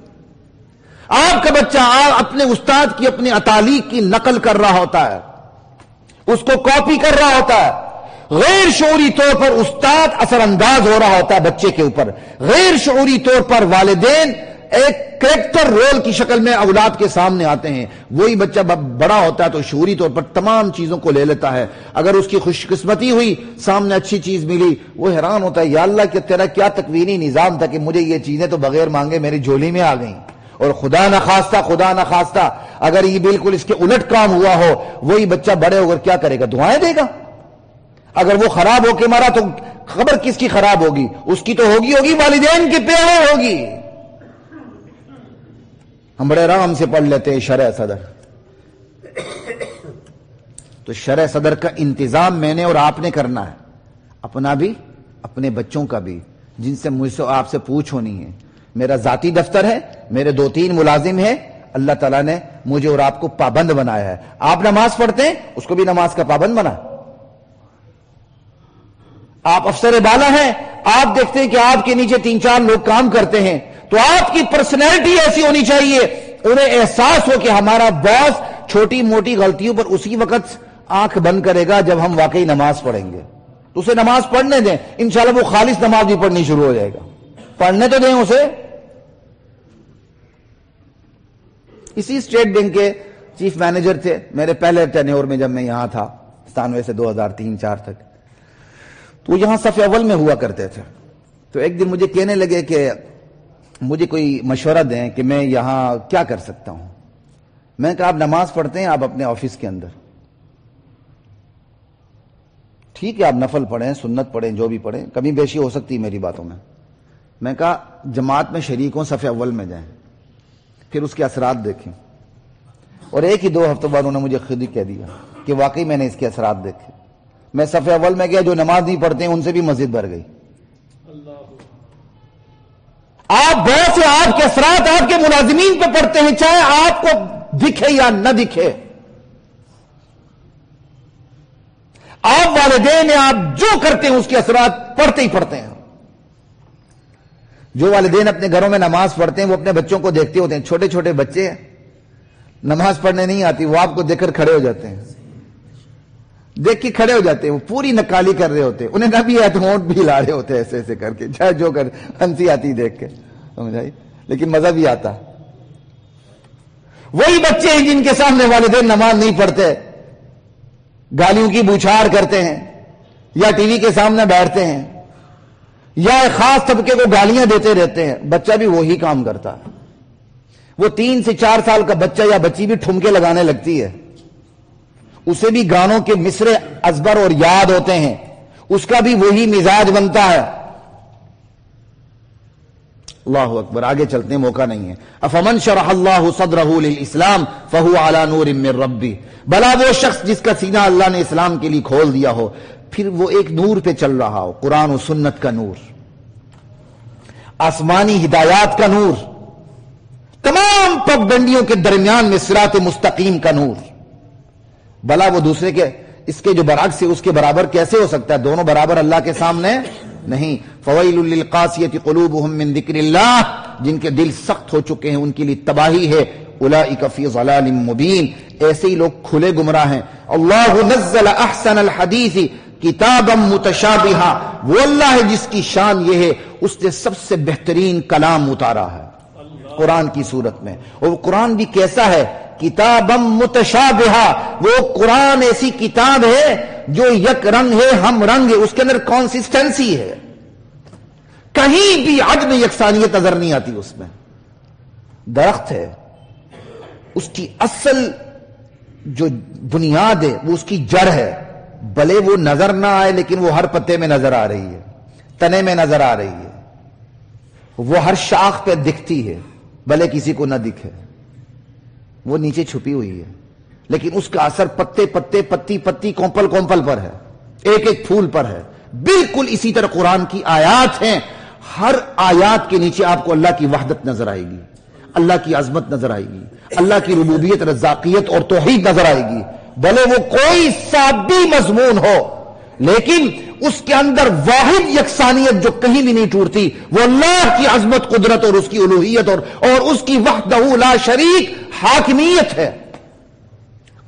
آپ کا بچہ اپنے استاد کی اپنے تعلیق کی نقل کر رہا ہوتا ہے، اس کو کاپی کر رہا ہوتا ہے. غیر شعوری طور پر استاد اثر انداز ہو رہا ہوتا ہے بچے کے اوپر. غیر شعوری طور پر والدین ایک کریکٹر رول کی شکل میں اولاد کے سامنے آتے ہیں. وہی بچہ بڑا ہوتا ہے تو شعوری طور پر تمام چیزوں کو لے لیتا ہے. اگر اس کی خوش قسمتی ہوئی، سامنے اچھی چیز ملی، وہ حیران ہوتا ہے، یا اللہ کہ تیرا کیا تکوینی نظام تھا کہ مجھے یہ چیزیں تو بغیر مانگے میری جھولی میں آ گئیں. اور خدا نہ خواستہ اگر یہ بالکل اس کے الٹ کام ہوا ہو، وہی بچہ بڑے ہو کر کیا کرے گا؟ دعائیں دے گا. اگر وہ خراب ہو کے مرا تو خبر کس کی خراب ہوگی؟ اس کی تو ہوگی والدین کی پیڑے ہوگی. ہم بڑے آرام سے پڑھ لیتے ہیں شرع صدر. تو شرع صدر کا انتظام میں نے اور آپ نے کرنا ہے، اپنا بھی اپنے بچوں کا بھی، جن سے مجھ سے آپ سے پوچھ ہونی ہے. میرا ذاتی دفتر ہے، میرے 2-3 ملازم ہیں. اللہ تعالیٰ نے مجھے اور آپ کو پابند بنایا ہے. آپ نماز پڑھتے ہیں، اس کو بھی نماز کا پابند بنا. آپ افسر بالا ہیں، آپ دیکھتے ہیں کہ آپ کے نیچے 3-4 لوگ کام کرتے ہیں، تو آپ کی پرسنالٹی ایسی ہونی چاہیے، انہیں احساس ہو کہ ہمارا باس چھوٹی موٹی غلطیوں پر اسی وقت آنکھ بند کرے گا جب ہم واقعی نماز پڑھیں گے. تو اسے نماز پڑھنے دیں، انشاءاللہ وہ خالص نماز بھی پڑھنی شروع ہو جائے گا. پڑھنے تو دیں اسے. اسی اسٹیٹ بینک کے چیف مینیجر تھے میرے پہلے ٹینیور میں، جب میں یہاں تھا 97 سے 2003-04 تک. تو یہاں صف اول میں ہوا کرتے تھے. تو ایک دن مجھے کہنے لگے کہ مجھے کوئی مشورہ دیں کہ میں یہاں کیا کر سکتا ہوں. میں کہا آپ نماز پڑھتے ہیں، آپ اپنے آفس کے اندر، ٹھیک ہے آپ نفل پڑھیں، سنت پڑھیں، جو بھی پڑھیں، کمی بیشی ہو سکتی میری باتوں میں. میں کہا جماعت میں شریک ہوں، صف اول میں جائیں، پھر اس کے اثرات دیکھیں. اور 1-2 ہفتوں بعد انہوں نے مجھے خود ہی کہہ دیا کہ واقعی میں نے اس کے اثرات دیکھے. میں صف اول میں گیا، جو نماز نہیں پڑھتے ہیں ان سے بھی مسجد بھر گئی. آپ بہت سے آپ کے اثرات آپ کے ملازمین پہ پڑتے ہیں، چاہے آپ کو دکھے یا نہ دکھے. آپ والدین ہیں، آپ جو کرتے ہیں اس کے اثرات پڑتے ہی پڑتے ہیں. جو والدین اپنے گھروں میں نماز پڑھتے ہیں وہ اپنے بچوں کو دیکھتے ہوتے ہیں. چھوٹے چھوٹے بچے نماز پڑھنے نہیں آتی، وہ آپ کو دیکھ کر کھڑے ہو جاتے ہیں، دیکھ کے کھڑے ہو جاتے ہیں، وہ پوری نکالی کر رہے ہوتے ہیں، انہیں نہ بھی ہے تو ہونٹ بھی ہلا رہے ہوتے ہیں ایسے ایسے کر کے، چاہے جو کر، ہنسی آتی دیکھ کے، سمجھائی، لیکن مزہ بھی آتا. وہی بچے ہیں جن کے سامنے والدین نماز نہیں پڑھتے، گالیوں کی بوچھار کرتے ہیں، یا ٹی وی کے سامنے بیٹھتے ہیں، یا ایک خاص طبقے کو گالیاں دیتے رہتے ہیں. بچہ بھی وہی کام کرتا ہے. وہ 3 سے 4 سال کا بچہ یا بچی بھی ٹھمکے لگانے لگتی ہے، اسے بھی گانوں کے مصرے ازبر اور یاد ہوتے ہیں، اس کا بھی وہی مزاج بنتا ہے. اللہ اکبر. آگے چلتے ہیں، موقع نہیں ہے. افمن شرح اللہ صدرہ للاسلام فہو علی نور من ربہ، بھلا وہ شخص جس کا سینہ اللہ نے اسلام کے لیے کھول دیا ہو، پھر وہ ایک نور پہ چل رہا ہو، قرآن و سنت کا نور، آسمانی ہدایات کا نور، تمام پگڈنڈیوں کے درمیان میں صراط مستقیم کا نور. بھلا وہ دوسرے کے، اس کے جو برعکس ہے اس کے برابر کیسے ہو سکتا ہے؟ دونوں برابر اللہ کے سامنے نہیں. فویل للقاسیۃ قلوبہم من ذکر اللہ، جن کے دل سخت ہو چکے ہیں ان کے لیے تباہی ہے. اولئک فی ضلال مبین، ایسے ہی لوگ کھلے گمراہ ہیں. اللہ نزل احسن الحدیث کتابا متشابہا، وہ اللہ ہے جس کی شان یہ ہے اس نے سب سے بہترین کلام اتارا ہے قرآن کی صورت میں. اور وہ قرآن بھی کیسا ہے؟ کتابا متشابہا، وہ قرآن ایسی کتاب ہے جو یک رنگ ہے، ہم رنگ ہے، اس کے اندر کنسسٹنسی ہے، کہیں بھی عدم یکسانیت نظر نہیں آتی. اس میں درخت ہے، اس کی اصل جو بنیاد ہے وہ اس کی جڑ ہے، بھلے وہ نظر نہ آئے لیکن وہ ہر پتے میں نظر آ رہی ہے، تنے میں نظر آ رہی ہے، وہ ہر شاخ پہ دکھتی ہے بھلے کسی کو نہ دکھے. وہ نیچے چھپی ہوئی ہے، لیکن اس کا اثر پتے پتے پتی پتی کومپل کومپل پر ہے، ایک ایک پھول پر ہے۔ بالکل اسی طرح قرآن کی آیات ہیں، ہر آیات کے نیچے آپ کو اللہ کی وحدت نظر آئے گی، اللہ کی عظمت نظر آئے گی، اللہ کی ربوبیت، رزاقیت اور توحید نظر آئے گی، بھلے وہ کوئی سا بھی مضمون ہو، لیکن اس کے اندر واحد یکسانیت جو کہیں بھی نہیں ٹوٹتی، وہ اللہ کی عظمت، قدرت اور اس کی الوہیت اور اس کی وحدہ لا شریک حاکمیت ہے۔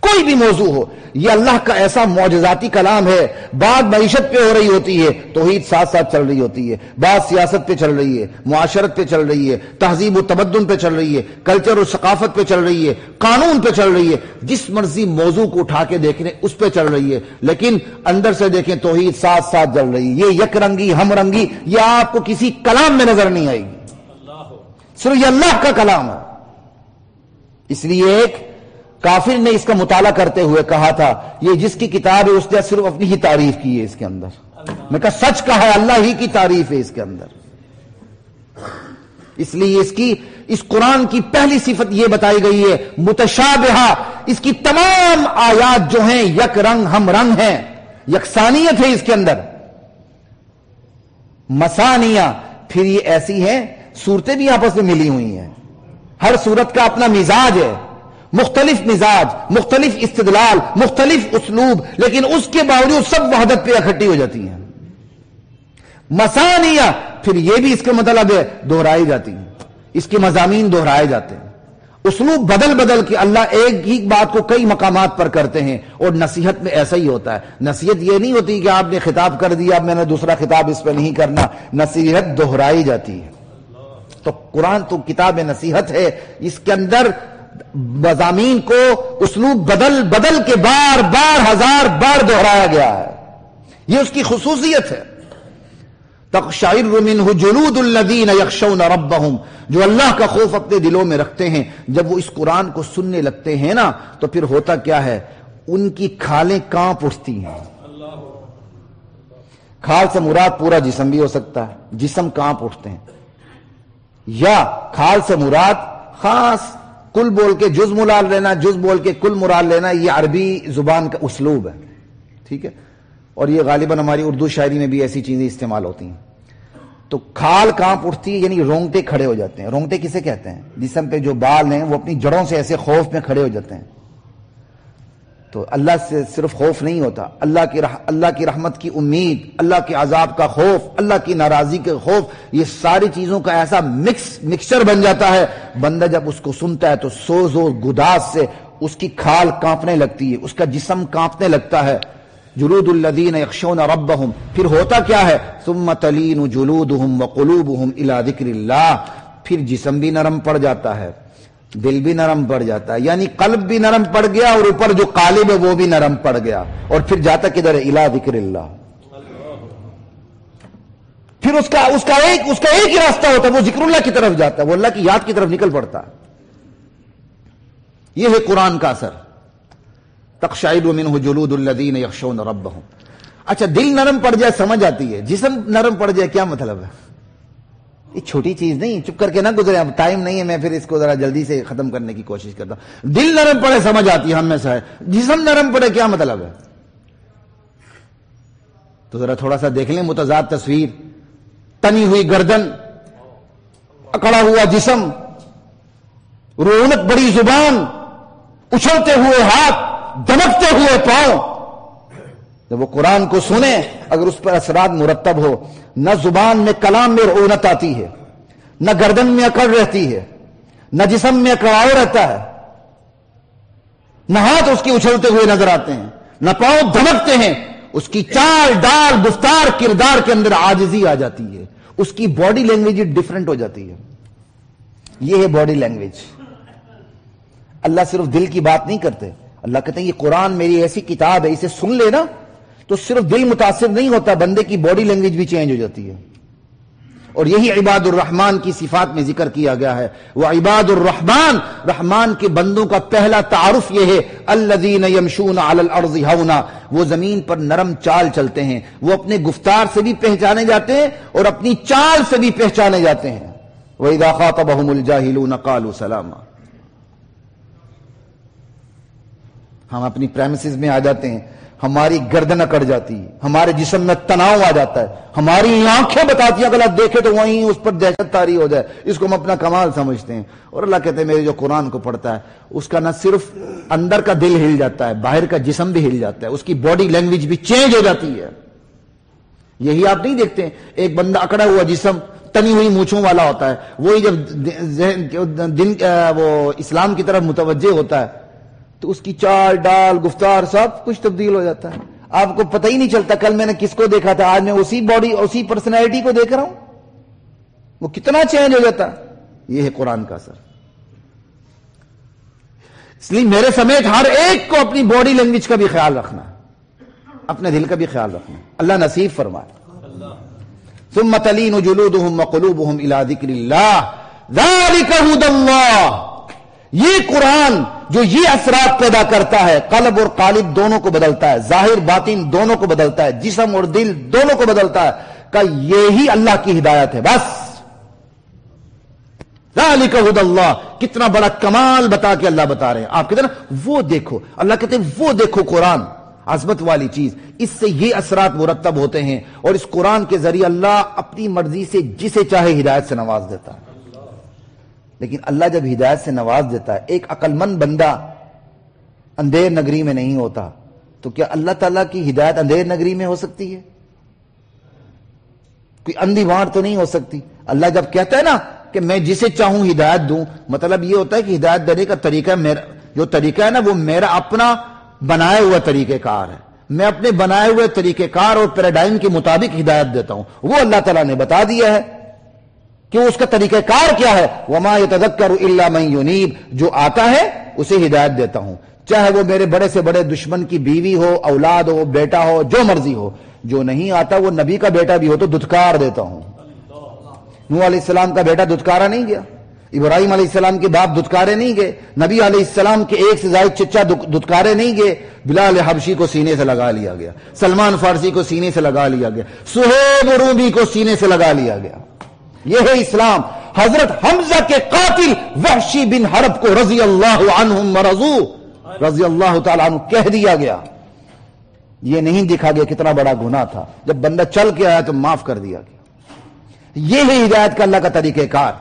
کوئی بھی موضوع ہو، یہ اللہ کا ایسا معجزاتی کلام ہے۔ بات معیشت پہ ہو رہی ہوتی ہے، توحید ساتھ ساتھ چل رہی ہوتی ہے، بات سیاست پہ چل رہی ہے، معاشرت پہ چل رہی ہے، تہذیب و تمدن پہ چل رہی ہے، کلچر و ثقافت پہ چل رہی ہے، قانون پہ چل رہی ہے، جس مرضی موضوع کو اٹھا کے دیکھیں اس پہ چل رہی ہے، لیکن اندر سے دیکھیں توحید ساتھ ساتھ چل رہی ہے۔ یہ یک رنگی ہم رنگی یہ آپ کو کسی کلام میں نظر نہیں آئے گی، صرف یہ اللہ کا کلام ہے۔ اس لیے ایک کافر نے اس کا مطالعہ کرتے ہوئے کہا تھا، یہ جس کی کتاب ہے اس نے صرف اپنی ہی تعریف کی ہے اس کے اندر۔ میں کہا سچ کہا ہے، اللہ ہی کی تعریف ہے اس کے اندر۔ اس لیے اس قرآن کی پہلی صفت یہ بتائی گئی ہے متشابہہ، اس کی تمام آیات جو ہیں یک رنگ ہم رنگ ہیں، یکسانیت ہے اس کے اندر۔ مثانیہ، پھر یہ ایسی ہیں صورتیں بھی آپس میں ملی ہوئی ہیں، ہر صورت کا اپنا مزاج ہے، مختلف مزاج، مختلف استدلال، مختلف اسلوب، لیکن اس کے باوجود سب وحدت پہ اکٹھی ہو جاتی ہیں۔ مثانیہ، پھر یہ بھی اس کا مطلب ہے دہرائی جاتی ہیں، اس کے مضامین دہرائے جاتے ہیں، اسلوب بدل بدل کے اللہ ایک ہی بات کو کئی مقامات پر کرتے ہیں۔ اور نصیحت میں ایسا ہی ہوتا ہے، نصیحت یہ نہیں ہوتی کہ آپ نے خطاب کر دیا اب میں نے دوسرا خطاب اس پہ نہیں کرنا، نصیحت دہرائی جاتی ہے۔ تو قرآن تو کتاب نصیحت ہے، اس کے اندر مضامین کو اسلوب بدل بدل کے بار بار ہزار بار دہرایا گیا ہے، یہ اس کی خصوصیت ہے۔ تقشعر منہ جلود الذین یخشون ربہم، جو اللہ کا خوف اپنے دلوں میں رکھتے ہیں، جب وہ اس قرآن کو سننے لگتے ہیں نا تو پھر ہوتا کیا ہے، ان کی کھالیں کانپ اٹھتی ہیں۔ کھال سے مراد پورا جسم بھی ہو سکتا ہے، جسم کانپ اٹھتے ہیں، یا کھال سے مراد خاص کل بول کے جز مراد لینا، جز بول کے کل مراد لینا، یہ عربی زبان کا اسلوب ہے، ٹھیک ہے، اور یہ غالباً ہماری اردو شاعری میں بھی ایسی چیزیں استعمال ہوتی ہیں۔ تو کھال کانپ اٹھتی ہے یعنی رونگٹے کھڑے ہو جاتے ہیں۔ رونگٹے کسے کہتے ہیں؟ جسم پہ جو بال ہیں وہ اپنی جڑوں سے ایسے خوف میں کھڑے ہو جاتے ہیں۔ تو اللہ سے صرف خوف نہیں ہوتا، اللہ کی رحمت کی امید، اللہ کے عذاب کا خوف، اللہ کی ناراضی کے خوف، یہ ساری چیزوں کا ایسا مکسچر بن جاتا ہے، بندہ جب اس کو سنتا ہے تو سوز و گداز سے اس کی کھال کانپنے لگتی ہے، اس کا جسم کانپنے لگتا ہے۔ جلود الذین یخشون ربہم، پھر ہوتا کیا ہے، ثم تلین جلودہم وقلوبہم الی ذکر اللہ، پھر جسم بھی نرم پڑ جاتا ہے، دل بھی نرم پڑ جاتا ہے، یعنی قلب بھی نرم پڑ گیا اور اوپر جو قالب ہے وہ بھی نرم پڑ گیا، اور پھر جاتا کدھر ہے، الی ذکر اللہ۔ پھر اس کا ایک ہی راستہ ہوتا ہے، وہ ذکر اللہ کی طرف جاتا ہے، وہ اللہ کی یاد کی طرف نکل پڑتا ہے۔ یہ ہے قرآن کا اثر۔ تقشعر منہ جلود الذین یخشون ربہم۔ اچھا، دل نرم پڑ جائے سمجھ آتی ہے، جسم نرم پڑ جائے کیا مطلب ہے؟ یہ چھوٹی چیز نہیں، چپ کر کے نہ گزرے، اب ٹائم نہیں ہے، میں پھر اس کو ذرا جلدی سے ختم کرنے کی کوشش کرتا ہوں۔ دل نرم پڑے سمجھ آتی ہے ہم میں سے ہے، جسم نرم پڑے کیا مطلب ہے؟ تو ذرا تھوڑا سا دیکھ لیں متضاد تصویر، تنی ہوئی گردن، اکڑا ہوا جسم، رونق بڑی زبان، اچھلتے ہوئے ہاتھ، دمکتے ہوئے پاؤں۔ جب وہ قرآن کو سنیں، اگر اس پر اثرات مرتب ہو، نہ زبان میں کلام میں رعونت آتی ہے، نہ گردن میں اکڑ رہتی ہے، نہ جسم میں اکڑاؤ رہتا ہے، نہ ہاتھ اس کے اچھلتے ہوئے نظر آتے ہیں، نہ پاؤں دھمکتے ہیں، اس کی چال ڈال گفتار کردار کے اندر عاجزی آ جاتی ہے، اس کی باڈی لینگویج ڈیفرنٹ ہو جاتی ہے۔ یہ ہے باڈی لینگویج۔ اللہ صرف دل کی بات نہیں کرتے، اللہ کہتے ہیں یہ قرآن میری ایسی کتاب ہے، اسے سن لینا تو صرف دل متاثر نہیں ہوتا، بندے کی باڈی لینگویج بھی چینج ہو جاتی ہے۔ اور یہی عباد الرحمن کی صفات میں ذکر کیا گیا ہے، وہ عباد الرحمن، رحمان کے بندوں کا پہلا تعارف یہ ہے، الذین یمشون علی الارض ہونا، وہ زمین پر نرم چال چلتے ہیں، وہ اپنے گفتار سے بھی پہچانے جاتے ہیں اور اپنی چال سے بھی پہچانے جاتے ہیں۔ وَإِذَا خَاطَبَهُمُ الْجَاهِلُونَ قَالُوا سَلَامًا۔ ہم اپنی پریمیسز میں آ جاتے ہیں، ہماری گردن اکڑ جاتی ہے، ہمارے جسم میں تناؤ آ جاتا ہے، ہماری آنکھیں بتاتی ہیں اگر آپ دیکھے تو وہیں اس پر دہشت طاری ہو جائے، اس کو ہم اپنا کمال سمجھتے ہیں. اور اللہ کہتے ہیں میرے جو قرآن کو پڑھتا ہے اس کا نہ صرف اندر کا دل ہل جاتا ہے، باہر کا جسم بھی ہل جاتا ہے، اس کی باڈی لینگویج بھی چینج ہو جاتی ہے. یہی آپ نہیں دیکھتے ایک بندہ اکڑا ہوا جسم تنی ہوئی مونچھوں والا ہوتا ہے، وہی جب وہ اسلام کی طرف متوجہ ہوتا ہے تو اس کی چال ڈال گفتار سب کچھ تبدیل ہو جاتا ہے. آپ کو پتہ ہی نہیں چلتا کل میں نے کس کو دیکھا تھا، آج میں اسی باڈی اسی پرسنالٹی کو دیکھ رہا ہوں. وہ کتنا چینج ہو جاتا ہے. یہ ہے قرآن کا اثر. اس لیے میرے سمیت ہر ایک کو اپنی باڈی لینگویج کا بھی خیال رکھنا ہے، اپنے دل کا بھی خیال رکھنا ہے. اللہ نصیب فرمائے. ثم تلین جلودهم وقلوبهم الى ذکر اللہ ذلک ھدی اللہ. یہ قرآن جو یہ اثرات پیدا کرتا ہے، قلب اور قالب دونوں کو بدلتا ہے، ظاہر باطن دونوں کو بدلتا ہے، جسم اور دل دونوں کو بدلتا ہے، کہ یہی اللہ کی ہدایت ہے. بس ذالک ھدی اللہ. کتنا بڑا کمال بتا کے اللہ بتا رہے ہیں. آپ کہتے ہیں نا وہ دیکھو، اللہ کہتے ہیں وہ دیکھو قرآن، عظمت والی چیز. اس سے یہ اثرات مرتب ہوتے ہیں اور اس قرآن کے ذریعے اللہ اپنی مرضی سے جسے چاہے ہدایت سے نواز دیتا ہے. لیکن اللہ جب ہدایت سے نواز دیتا ہے، ایک عقل مند بندہ اندھیر نگری میں نہیں ہوتا، تو کیا اللہ تعالیٰ کی ہدایت اندھیر نگری میں ہو سکتی ہے؟ کوئی اندھی وار تو نہیں ہو سکتی. اللہ جب کہتا ہے نا کہ میں جسے چاہوں ہدایت دوں، مطلب یہ ہوتا ہے کہ ہدایت دینے کا طریقہ میرا جو طریقہ ہے نا وہ میرا اپنا بنائے ہوا طریقہ کار ہے. میں اپنے بنائے ہوئے طریقہ کار اور پیراڈائم کے مطابق ہدایت دیتا ہوں. وہ اللہ تعالیٰ نے بتا دیا ہے کہ اس کا طریقہ کار کیا ہے. وما یتذکر الا من ینیب. جو آتا ہے اسے ہدایت دیتا ہوں، چاہے وہ میرے بڑے سے بڑے دشمن کی بیوی ہو، اولاد ہو، بیٹا ہو، جو مرضی ہو. جو نہیں آتا وہ نبی کا بیٹا بھی ہو تو دھتکار دیتا ہوں. نوح علیہ السلام کا بیٹا دھتکارا نہیں گیا، ابراہیم علیہ السلام کے باپ دھتکارے نہیں گئے، نبی علیہ السلام کے ایک سے زائد چچا دھتکارے نہیں گئے. بلال حبشی کو سینے سے لگا لیا گیا، سلمان فارسی کو سینے سے لگا لیا گیا، صہیب رومی کو سینے سے لگا لیا گیا. یہ ہے اسلام. حضرت حمزہ کے قاتل وحشی بن حرب کو رضی اللہ عنہم ورضوا، رضی اللہ تعالیٰ عنہ کہہ دیا گیا. یہ نہیں دیکھا گیا کتنا بڑا گناہ تھا، جب بندہ چل کے آیا تو معاف کر دیا گیا. یہ ہے ہدایت کا اللہ کا طریقہ کار.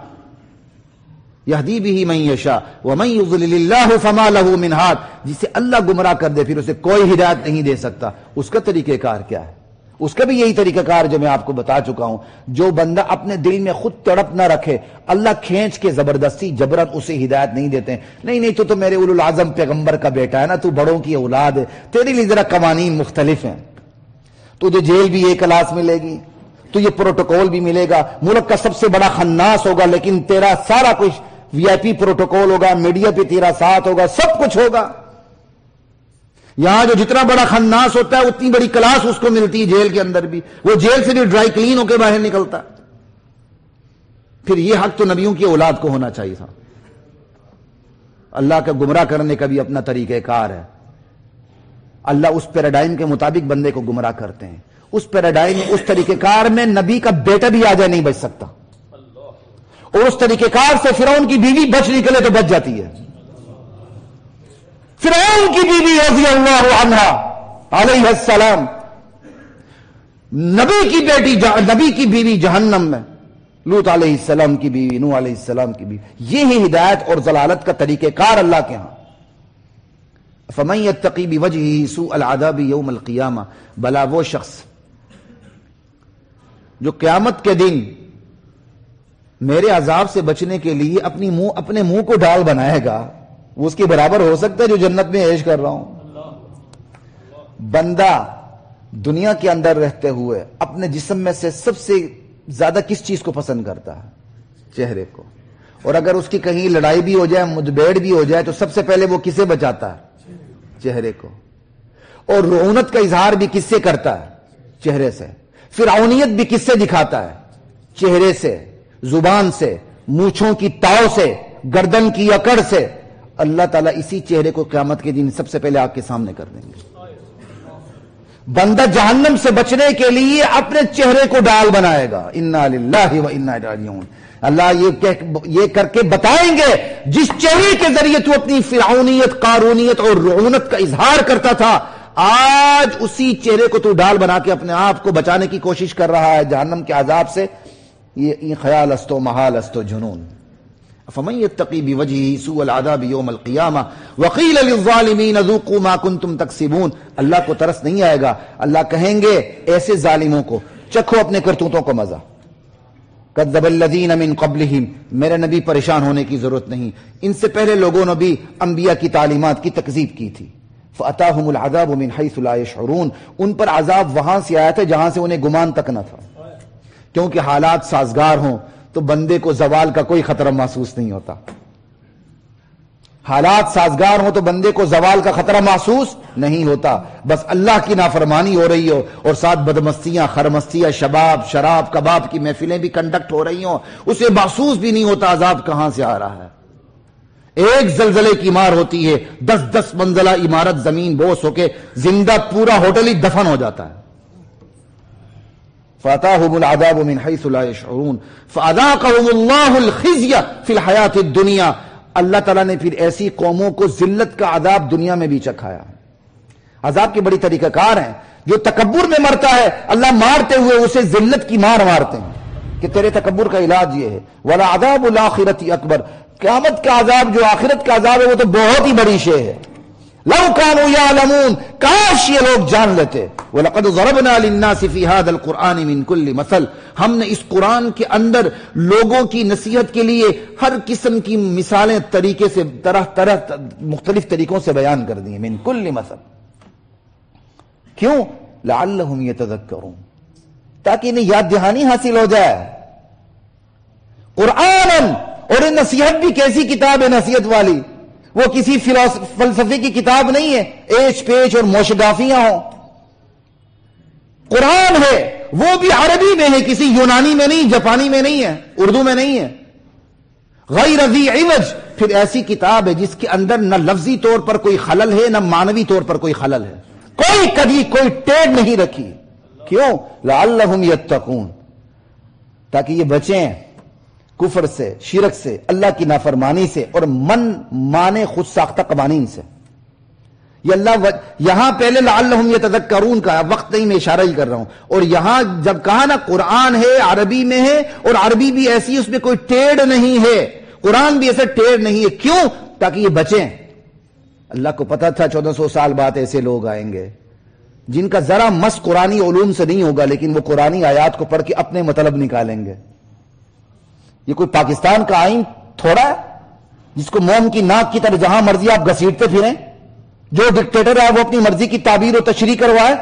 یہدی بہ من یشاء ومن یضلل اللہ فما لہ من ہاد. جسے اللہ گمراہ کر دے پھر اسے کوئی ہدایت نہیں دے سکتا. اس کا طریقہ کار کیا ہے؟ اس کا بھی یہی طریقہ کار جو میں آپ کو بتا چکا ہوں. جو بندہ اپنے دل میں خود تڑپ نہ رکھے، اللہ کھینچ کے زبردستی جبرن اسے ہدایت نہیں دیتے. نہیں تو میرے اولو العظم پیغمبر کا بیٹا ہے نا، تو بڑوں کی اولاد ہے، تیرے لیے ذرا قوانین مختلف ہیں. تجھے جیل بھی ایک کلاس ملے گی، تو یہ پروٹوکول بھی ملے گا، ملک کا سب سے بڑا خناس ہوگا لیکن تیرا سارا کچھ وی آئی پی پروٹوکول ہوگا، میڈیا پہ تیرا ساتھ ہوگا، سب کچھ ہوگا. یہاں جو جتنا بڑا خناس ہوتا ہے اتنی بڑی کلاس اس کو ملتی ہے جیل کے اندر بھی. وہ جیل سے بھی ڈرائی کلین ہو کے باہر نکلتا. پھر یہ حق تو نبیوں کی اولاد کو ہونا چاہیے تھا. اللہ کا گمراہ کرنے کا بھی اپنا طریقہ کار ہے. اللہ اس پیراڈائم کے مطابق بندے کو گمراہ کرتے ہیں. اس پیراڈائم اس طریقہ کار میں نبی کا بیٹا بھی آ جائے نہیں بچ سکتا، اور اس طریقہ کار سے فرعون کی بیوی بچ نکلے تو بچ جاتی ہے. فرعون کی بیوی رضی اللہ عنہا علیہ السلام، نبی کی بیٹی نبی کی بیوی جہنم میں، لوط علیہ السلام کی بیوی، نوح علیہ السلام کی بیوی. یہ ہے ہدایت اور ضلالت کا طریقہ کار اللہ کے ہاں. فمن یتقی بوجہہ سوء العذاب یوم القیامہ. بلا وہ شخص جو قیامت کے دن میرے عذاب سے بچنے کے لیے اپنے منہ کو ڈال بنائے گا، وہ اس کے برابر ہو سکتا ہے جو جنت میں عیش کر رہا ہوں. بندہ دنیا کے اندر رہتے ہوئے اپنے جسم میں سے سب سے زیادہ کس چیز کو پسند کرتا ہے؟ چہرے کو. اور اگر اس کی کہیں لڑائی بھی ہو جائے، مدبیڑ بھی ہو جائے، تو سب سے پہلے وہ کسے بچاتا ہے؟ چہرے کو. اور رعونت کا اظہار بھی کس سے کرتا ہے؟ چہرے سے. فرعونیت بھی کس سے دکھاتا ہے؟ چہرے سے، زبان سے، مونچھوں کی تاؤ سے، گردن کی اکڑ سے. اللہ تعالیٰ اسی چہرے کو قیامت کے دن سب سے پہلے آگ کے سامنے کر دیں گے. بندہ جہنم سے بچنے کے لیے اپنے چہرے کو ڈال بنائے گا. انا للہ و انا الیہ راجعون. اللہ یہ کر کے بتائیں گے جس چہرے کے ذریعے تو اپنی فرعونیت، قارونیت اور رعونت کا اظہار کرتا تھا، آج اسی چہرے کو تو ڈال بنا کے اپنے آپ کو بچانے کی کوشش کر رہا ہے جہنم کے عذاب سے. یہ خیال است و محال است و جنون. فمن یتقی بوجہہ سوء العذاب یوم القیامہ وقیل للظالمین ذوقوا ما کنتم تکسبون. اللہ کو ترس نہیں آئے گا، اللہ کہیں گے ایسے ظالموں کو چکھو اپنے کرتوتوں کو مزہ. کذب الذین من قبلہم، میرے نبی پریشان ہونے کی ضرورت نہیں، ان سے پہلے لوگوں نے بھی انبیاء کی تعلیمات کی تکذیب کی تھی. فأتاہم العذاب من حیث لا یشعرون، ان پر عذاب وہاں سے آیا تھا جہاں سے انہیں گمان تک نہ تھا. کیونکہ حالات سازگار ہوں تو بندے کو زوال کا کوئی خطرہ محسوس نہیں ہوتا. حالات سازگار ہوں تو بندے کو زوال کا خطرہ محسوس نہیں ہوتا. بس اللہ کی نافرمانی ہو رہی ہو اور ساتھ بدمستیاں، خرمستیاں، شراب کباب کی محفلیں بھی کنڈکٹ ہو رہی ہوں، اسے محسوس بھی نہیں ہوتا عذاب کہاں سے آ رہا ہے. ایک زلزلے کی مار ہوتی ہے، 10 منزلہ عمارت زمین بوس ہو کے زندہ پورا ہوٹل ہی دفن ہو جاتا ہے. فَأَتَاهُمُ الْعَذَابُ مِنْ حَيْثُ لَا يَشْعُرُونَ فَأَذَاقَهُمُ اللَّهُ الْخِزْيَ فِي الْحَيَاةِ الدُّنْيَا. اللہ تعالیٰ نے پھر ایسی قوموں کو ذلت کا عذاب دنیا میں بھی چکھایا. عذاب کی بڑی طریقہ کار ہیں. جو تکبر میں مرتا ہے اللہ مارتے ہوئے اسے ذلت کی مار مارتے ہیں کہ تیرے تکبر کا علاج یہ ہے. وَلَعَذَابُ الْآخِرَةِ أَكْبَرُ، قیامت کا عذاب جو آخرت کا عذاب ہے وہ تو بہت ہی بڑی شے ہے. لو كانوا يعلمون، کاش یہ لوگ جان لیتے. وَلَقَدْ ضَرَبْنَا لِلنَّاسِ فِي هَذَا الْقُرْآنِ مِنْ كُلِّ مَثَلٍ، ہم نے اس قرآن کے اندر لوگوں کی نصیحت کے لیے ہر قسم کی مثالیں طریقے سے طرح مختلف طریقوں سے بیان کر دی ہیں. مِنْ كُلِّ مَثَلٍ، کیوں؟ لَعَلَّهُمْ يَتَذَكَّرُونَ، تاکہ انہیں یاد دہانی حاصل ہو جائے. قرآن، اور یہ نصیحت بھی کیسی کتاب ہے نصیحت والی، وہ کسی فلسفے کی کتاب نہیں ہے ایچ پیچ اور موشگافیاں ہوں. قرآن ہے وہ بھی عربی میں ہے، کسی یونانی میں نہیں، جاپانی میں نہیں ہے، اردو میں نہیں ہے. غیر ذی عوج، پھر ایسی کتاب ہے جس کے اندر نہ لفظی طور پر کوئی خلل ہے نہ معنوی طور پر کوئی خلل ہے، کوئی ٹیڑھ نہیں رکھی. کیوں؟ لعلہم یتقون، تاکہ یہ بچیں کفر سے، شرک سے، اللہ کی نافرمانی سے اور مانے خود ساختہ قوانین سے. یہ اللہ یہاں پہلے لعلہم یتذکرون کا وقت نہیں، میں اشارہ ہی کر رہا ہوں. اور یہاں جب کہا نا قرآن ہے، عربی میں ہے، اور عربی بھی ایسی اس میں کوئی ٹیڑھ نہیں ہے، قرآن بھی ایسے ٹیڑھ نہیں ہے. کیوں؟ تاکہ یہ بچیں. اللہ کو پتا تھا 1400 سال بعد ایسے لوگ آئیں گے جن کا ذرا مس قرآنی علوم سے نہیں ہوگا، لیکن وہ قرآنی آیات کو پڑھ کے اپنے مطلب نکالیں گے. یہ کوئی پاکستان کا آئین تھوڑا ہے جس کو موم کی ناک کی طرح جہاں مرضی آپ گھسیٹتے پھریں، جو ڈکٹیٹر ہے وہ اپنی مرضی کی تعبیر و تشریح کروائے.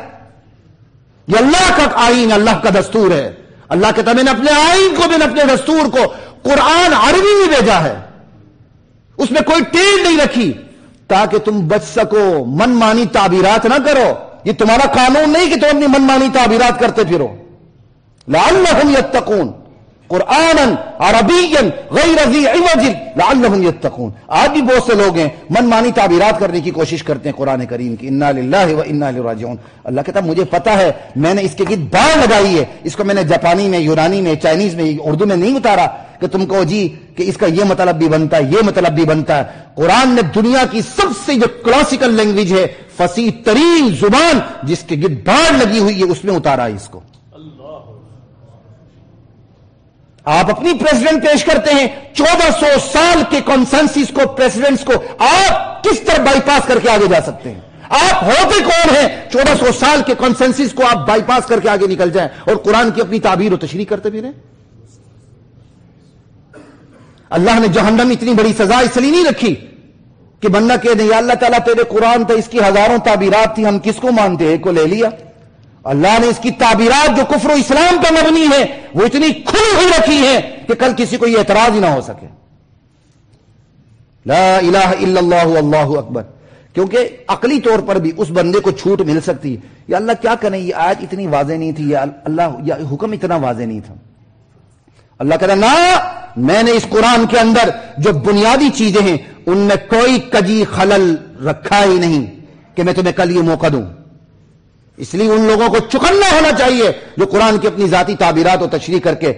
یہ اللہ کا آئین، اللہ کا دستور ہے. اللہ کہتا ہے میں نے اپنے آئین کو، میں نے اپنے دستور کو قرآن عربی میں بھیجا ہے، اس میں کوئی ٹیڑھ نہیں رکھی تاکہ تم بچ سکو. من مانی تعبیرات نہ کرو، یہ تمہارا قانون نہیں کہ تم اپنی من مانی تعبیرات کرتے پھرو. لعلہم یتقون، قرآنا عربیا غیر ذی عوج لعلہم یتقون. آج بھی بہت سے لوگ ہیں من مانی تعبیرات کرنے کی کوشش کرتے ہیں قرآن کریم کی. انا للہ و انا الیہ راجعون. اللہ کہتا ہے مجھے پتا ہے، میں نے اس کے گرد باڑ لگائی ہے. اس کو میں نے جاپانی میں، یونانی میں، چائنیز میں، اردو میں نہیں اتارا کہ تم کہو جی کہ اس کا یہ مطلب بھی بنتا ہے، یہ مطلب بھی بنتا ہے. قرآن نے دنیا کی سب سے جو کلاسیکل لینگویج ہے، فصیح ترین زبان جس کے گرد باڑ لگی ہوئی ہے، اس میں اتارا ہے اس کو. آپ اپنی پریزیڈنٹ پیش کرتے ہیں، 1400 سال کے کنسنسس کو، پریزیڈنٹس کو آپ کس طرح بائی پاس کر کے آگے جا سکتے ہیں؟ آپ ہوتے کون ہیں 1400 سال کے کنسنسس کو آپ بائی پاس کر کے آگے نکل جائیں اور قرآن کی اپنی تعبیر و تشریح کرتے بھی رہیں؟ اللہ نے جہنم میں اتنی بڑی سزا اس لیے نہیں رکھی کہ بندہ کہے نہیں اللہ تعالیٰ تیرے قرآن تھا، اس کی ہزاروں تعبیرات تھی، ہم کس کو مانتے ہیں، کو لے لیا. اللہ نے اس کی تعبیرات جو کفر و اسلام پر مبنی ہے وہ اتنی کھلی ہوئی رکھی ہے کہ کل کسی کو یہ اعتراض ہی نہ ہو سکے. لا الہ الا اللہ واللہ اکبر. کیونکہ عقلی طور پر بھی اس بندے کو چھوٹ مل سکتی ہے، یا اللہ کیا کریں یہ آیت اتنی واضح نہیں تھی، یا اللہ یا حکم اتنا واضح نہیں تھا. اللہ کہتا نا، میں نے اس قرآن کے اندر جو بنیادی چیزیں ہیں ان میں کوئی کجی خلل رکھا ہی نہیں کہ میں تمہیں کل یہ موقع دوں. اس لیے ان لوگوں کو چکنا ہونا چاہیے جو قرآن کی اپنی ذاتی تعبیرات و تشریح کر کے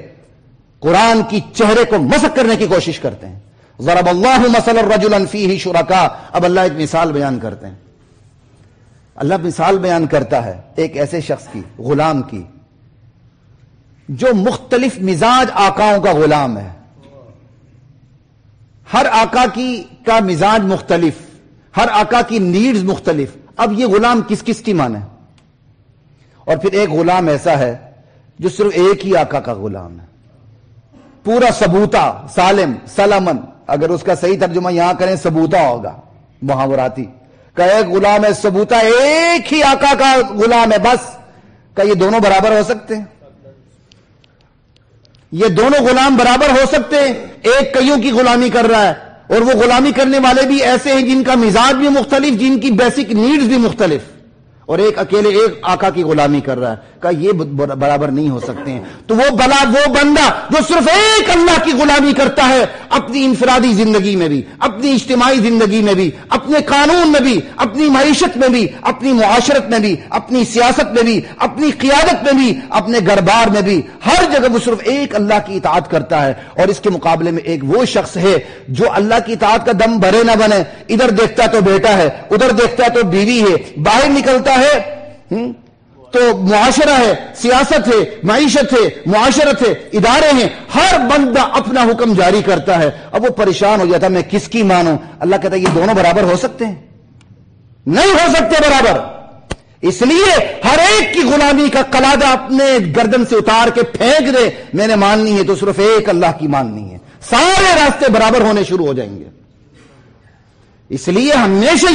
قرآن کی چہرے کو مسخ کرنے کی کوشش کرتے ہیں. ضرب اللہ مثلا رجلا فیہ شرکاء. اب اللہ ایک مثال بیان کرتے ہیں. اللہ مثال بیان کرتا ہے ایک ایسے شخص کی، غلام کی، جو مختلف مزاج آقاؤں کا غلام ہے. ہر آقا کا مزاج مختلف، ہر آقا کی نیڈز مختلف. اب یہ غلام کس کس کی مانے؟ اور پھر ایک غلام ایسا ہے جو صرف ایک ہی آقا کا غلام ہے، پورا ثبوتا، سالم سلمن. اگر اس کا صحیح ترجمہ یہاں کریں ثبوتا ہوگا محاوراتی. کہ ایک غلام ہے ثبوتا، ایک ہی آقا کا غلام ہے بس. کہ یہ دونوں برابر ہو سکتے ہیں؟ یہ دونوں غلام برابر ہو سکتے ہیں؟ ایک کئیوں کی غلامی کر رہا ہے، اور وہ غلامی کرنے والے بھی ایسے ہیں جن کا مزاج بھی مختلف، جن کی بیسک نیڈز بھی مختلف، اور ایک اکیلے ایک آقا کی غلامی کر رہا ہے. کہ یہ برابر نہیں ہو سکتے ہیں. تو وہ بندہ جو صرف ایک اللہ کی غلامی کرتا ہے، اپنی انفرادی زندگی میں بھی، اپنی اجتماعی زندگی میں بھی، اپنے قانون میں بھی، اپنی معیشت میں بھی، اپنی معاشرت میں بھی، اپنی سیاست میں بھی، اپنی قیادت میں بھی، اپنے گھر بار میں بھی، ہر جگہ وہ صرف ایک اللہ کی اطاعت کرتا ہے. اور اس کے مقابلے میں ایک وہ شخص ہے جو اللہ کی اطاعت کا دم بھرے نہ بنے. ادھر دیکھتا تو بیٹا ہے، ادھر دیکھتا تو بیوی ہے، باہر نکلتا ہے تو معاشرہ ہے، سیاست ہے، معیشت ہے، معاشرت ہے، ادارے ہیں. ہر بندہ اپنا حکم جاری کرتا ہے. اب وہ پریشان ہو جاتا ہے میں کس کی مانوں؟ اللہ کہتا ہے یہ دونوں برابر ہو سکتے ہیں؟ نہیں ہو سکتے برابر. اس لیے ہر ایک کی غلامی کا قلادہ اپنے گردن سے اتار کے پھینک دے. میں نے ماننی ہے تو صرف ایک اللہ کی ماننی ہے. سارے راستے برابر ہونے شروع ہو جائیں گے. اس لیے ہمیشہ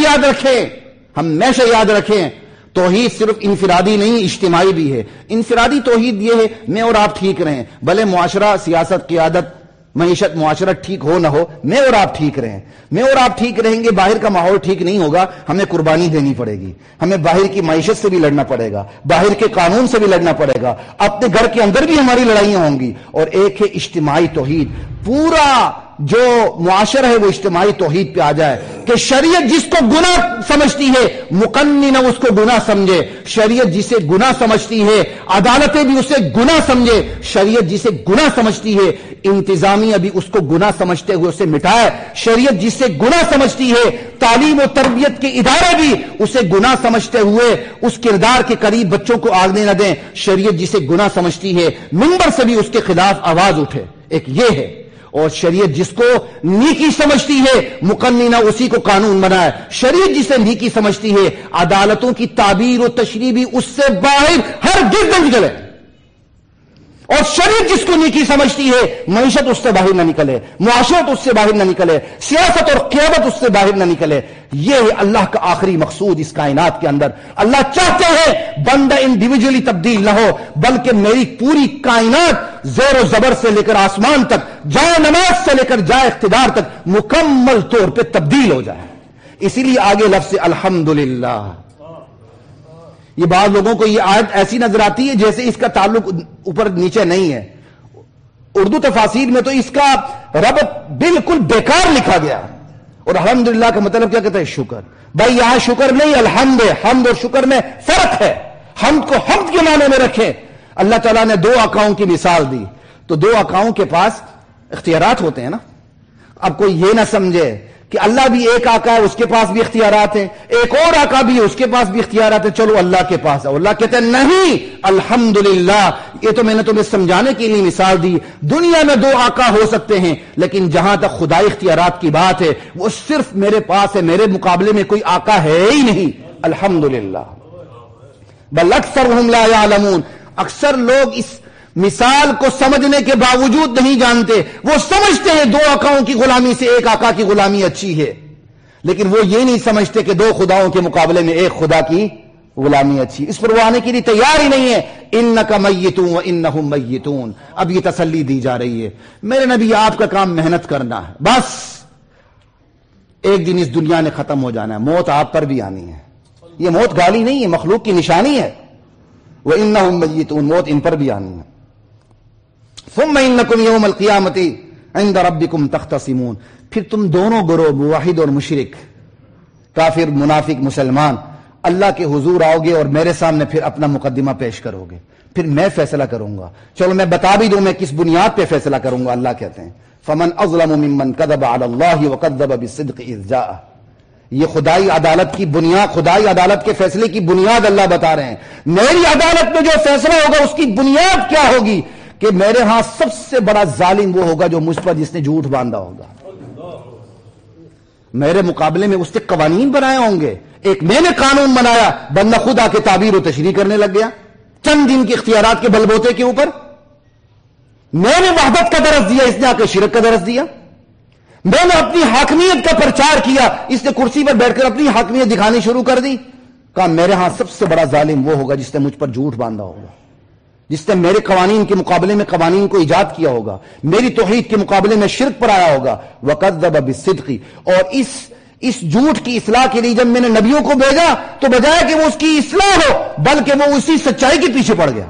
یاد رکھیں توحید صرف انفرادی نہیں، اجتماعی بھی ہے. انفرادی توحید یہ ہے میں اور آپ ٹھیک رہیں، بھلے معاشرہ، سیاست، قیادت، معیشت، معاشرت ٹھیک ہو نہ ہو، میں اور آپ ٹھیک رہیں. میں اور آپ ٹھیک رہیں گے، باہر کا ماحول ٹھیک نہیں ہوگا، ہمیں قربانی دینی پڑے گی. ہمیں باہر کی معیشت سے بھی لڑنا پڑے گا، باہر کے قانون سے بھی لڑنا پڑے گا، اپنے گھر کے اندر بھی ہماری لڑائیاں ہوں گی. اور ایک ہے اجتماعی توحید. پورا جو معاشرہ ہے وہ اجتماعی توحید پہ آ جائے کہ شریعت جس کو گناہ سمجھتی ہے مقننہ اس کو گناہ سمجھے. شریعت جسے گناہ سمجھتی ہے عدالتیں بھی اسے گناہ سمجھے. شریعت جسے گناہ سمجھتی ہے انتظامیہ بھی اس کو گناہ سمجھتے ہوئے اسے مٹائے. شریعت جسے گناہ سمجھتی ہے تعلیم و تربیت کے ادارے بھی اسے گناہ سمجھتے ہوئے اس کردار کے قریب بچوں کو آگنے نہ دیں. شریعت جسے گناہ سمجھتی ہے منبر سے بھی اس کے خلاف آواز اٹھے. ایک یہ ہے. اور شریعت جس کو نیکی سمجھتی ہے مقننہ اسی کو قانون بنائے. شریعت جسے نیکی سمجھتی ہے عدالتوں کی تعبیر و تشریح بھی اس سے باہر ہرگز نہ نکلے. اور شریعت جس کو نیکی سمجھتی ہے معیشت اس سے باہر نہ نکلے، معاشرت اس سے باہر نہ نکلے، سیاست اور قیادت اس سے باہر نہ نکلے. یہ ہے اللہ کا آخری مقصود اس کائنات کے اندر. اللہ چاہتے ہیں بندہ انڈیویجولی تبدیل نہ ہو، بلکہ میری پوری کائنات زور و زبر سے لے کر آسمان تک، جائے نماز سے لے کر جائے اقتدار تک مکمل طور پہ تبدیل ہو جائے. اسی لیے آگے لفظ الحمدللہ. یہ بعض لوگوں کو یہ آیت ایسی نظر آتی ہے جیسے اس کا تعلق اوپر نیچے نہیں ہے. اردو تفاسیر میں تو اس کا ربط بالکل بیکار لکھا گیا. اور الحمدللہ کا مطلب کیا کہتا ہے؟ شکر. بھائی یہاں شکر نہیں الحمد ہے. حمد اور شکر میں فرق ہے. حمد کو حمد کے معنی میں رکھیں. اللہ تعالیٰ نے دو آقاؤں کی مثال دی تو دو آقاؤں کے پاس اختیارات ہوتے ہیں نا. اب کوئی یہ نہ سمجھے کہ اللہ بھی ایک آقا ہے اس کے پاس بھی اختیارات ہیں، ایک اور آقا بھی ہے اس کے پاس بھی اختیارات ہیں، چلو اللہ کے پاس ہے. اللہ کہتے ہیں نہیں الحمدللہ. یہ تو میں نے تمہیں سمجھانے کے لیے مثال دی. دنیا میں دو آقا ہو سکتے ہیں لیکن جہاں تک خدائی اختیارات کی بات ہے وہ صرف میرے پاس ہے، میرے مقابلے میں کوئی آقا ہے ہی نہیں. الحمدللہ. بل اکثرهم لا يعلمون. اکثر لوگ اس مثال کو سمجھنے کے باوجود نہیں جانتے. وہ سمجھتے ہیں دو آقاؤں کی غلامی سے ایک آقا کی غلامی اچھی ہے، لیکن وہ یہ نہیں سمجھتے کہ دو خداؤں کے مقابلے میں ایک خدا کی غلامی اچھی. اس پر وہ آنے کے لیے تیار ہی نہیں ہے. انک میت وانہم میتون. اب یہ تسلی دی جا رہی ہے میرے نبی آپ کا کام محنت کرنا ہے، بس ایک دن اس دنیا نے ختم ہو جانا ہے، موت آپ پر بھی آنی ہے. یہ موت گالی نہیں ہے، مخلوق کی نشانی ہے. وانہم میتون. موت ان پر بھی آنی ہے. ثم انکم یوم القیامت عند ربکم تختصمون. پھر تم دونوں گروہ موحد اور مشرک، کافر منافق مسلمان، اللہ کے حضور آؤ گے اور میرے سامنے پھر اپنا مقدمہ پیش کرو گے. پھر میں فیصلہ کروں گا. چلو میں بتا بھی دوں میں کس بنیاد پہ فیصلہ کروں گا. اللہ کہتے ہیں فمن اظلم ممن كذب على الله وكذب بالصدق اذ جاء. یہ خدائی عدالت کی بنیاد، خدائی عدالت کے فیصلے کی بنیاد اللہ بتا رہے ہیں. میری عدالت میں جو فیصلہ ہوگا اس کی بنیاد کیا ہوگی کہ میرے ہاں سب سے بڑا ظالم وہ ہوگا جو مجھ پر جس نے جھوٹ باندھا ہوگا. میرے مقابلے میں اس نے قوانین بنائے ہوں گے. ایک میں نے قانون بنایا، بندہ خود آ کے تعبیر و تشریح کرنے لگ گیا چند دن کے اختیارات کے بلبوتے کے اوپر. میں نے وحدت کا درس دیا، اس نے آ کے شرک کا درس دیا. میں نے اپنی حاکمیت کا پرچار کیا، اس نے کرسی پر بیٹھ کر اپنی حاکمیت دکھانی شروع کر دی. کہا میرے ہاں سب سے بڑا ظالم وہ ہوگا جس نے مجھ پر جھوٹ باندھا ہوگا، جس نے میرے قوانین کے مقابلے میں قوانین کو ایجاد کیا ہوگا، میری توحید کے مقابلے میں شرک پر آیا ہوگا. وَكَذَّبَ بِالصِّدْقِ. اور اس جھوٹ کی اصلاح کے لیے جب میں نے نبیوں کو بھیجا تو بجائے کہ وہ اس کی اصلاح ہو بلکہ وہ اسی سچائی کے پیچھے پڑ گیا.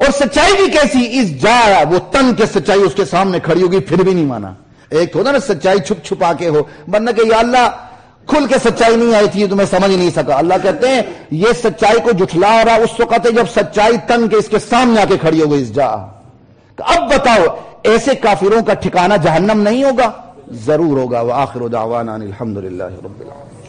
اور سچائی بھی کیسی؟ اس جا وہ تن کے سچائی اس کے سامنے کھڑی ہوگی پھر بھی نہیں مانا. ایک ہوتا نا سچائی چھپ چھپا کے ہو، ورنہ کہ یا اللہ کھل کے سچائی نہیں آئی تھی تو میں سمجھ نہیں سکا. اللہ کہتے ہیں یہ سچائی کو جھٹلا رہا اس وقت ہے جب سچائی تن کے اس کے سامنے آ کے کھڑی ہو گئی. اس جا اب بتاؤ ایسے کافروں کا ٹھکانہ جہنم نہیں ہوگا؟ ضرور ہوگا. وآخر دعوانا الحمدللہ رب العالمین.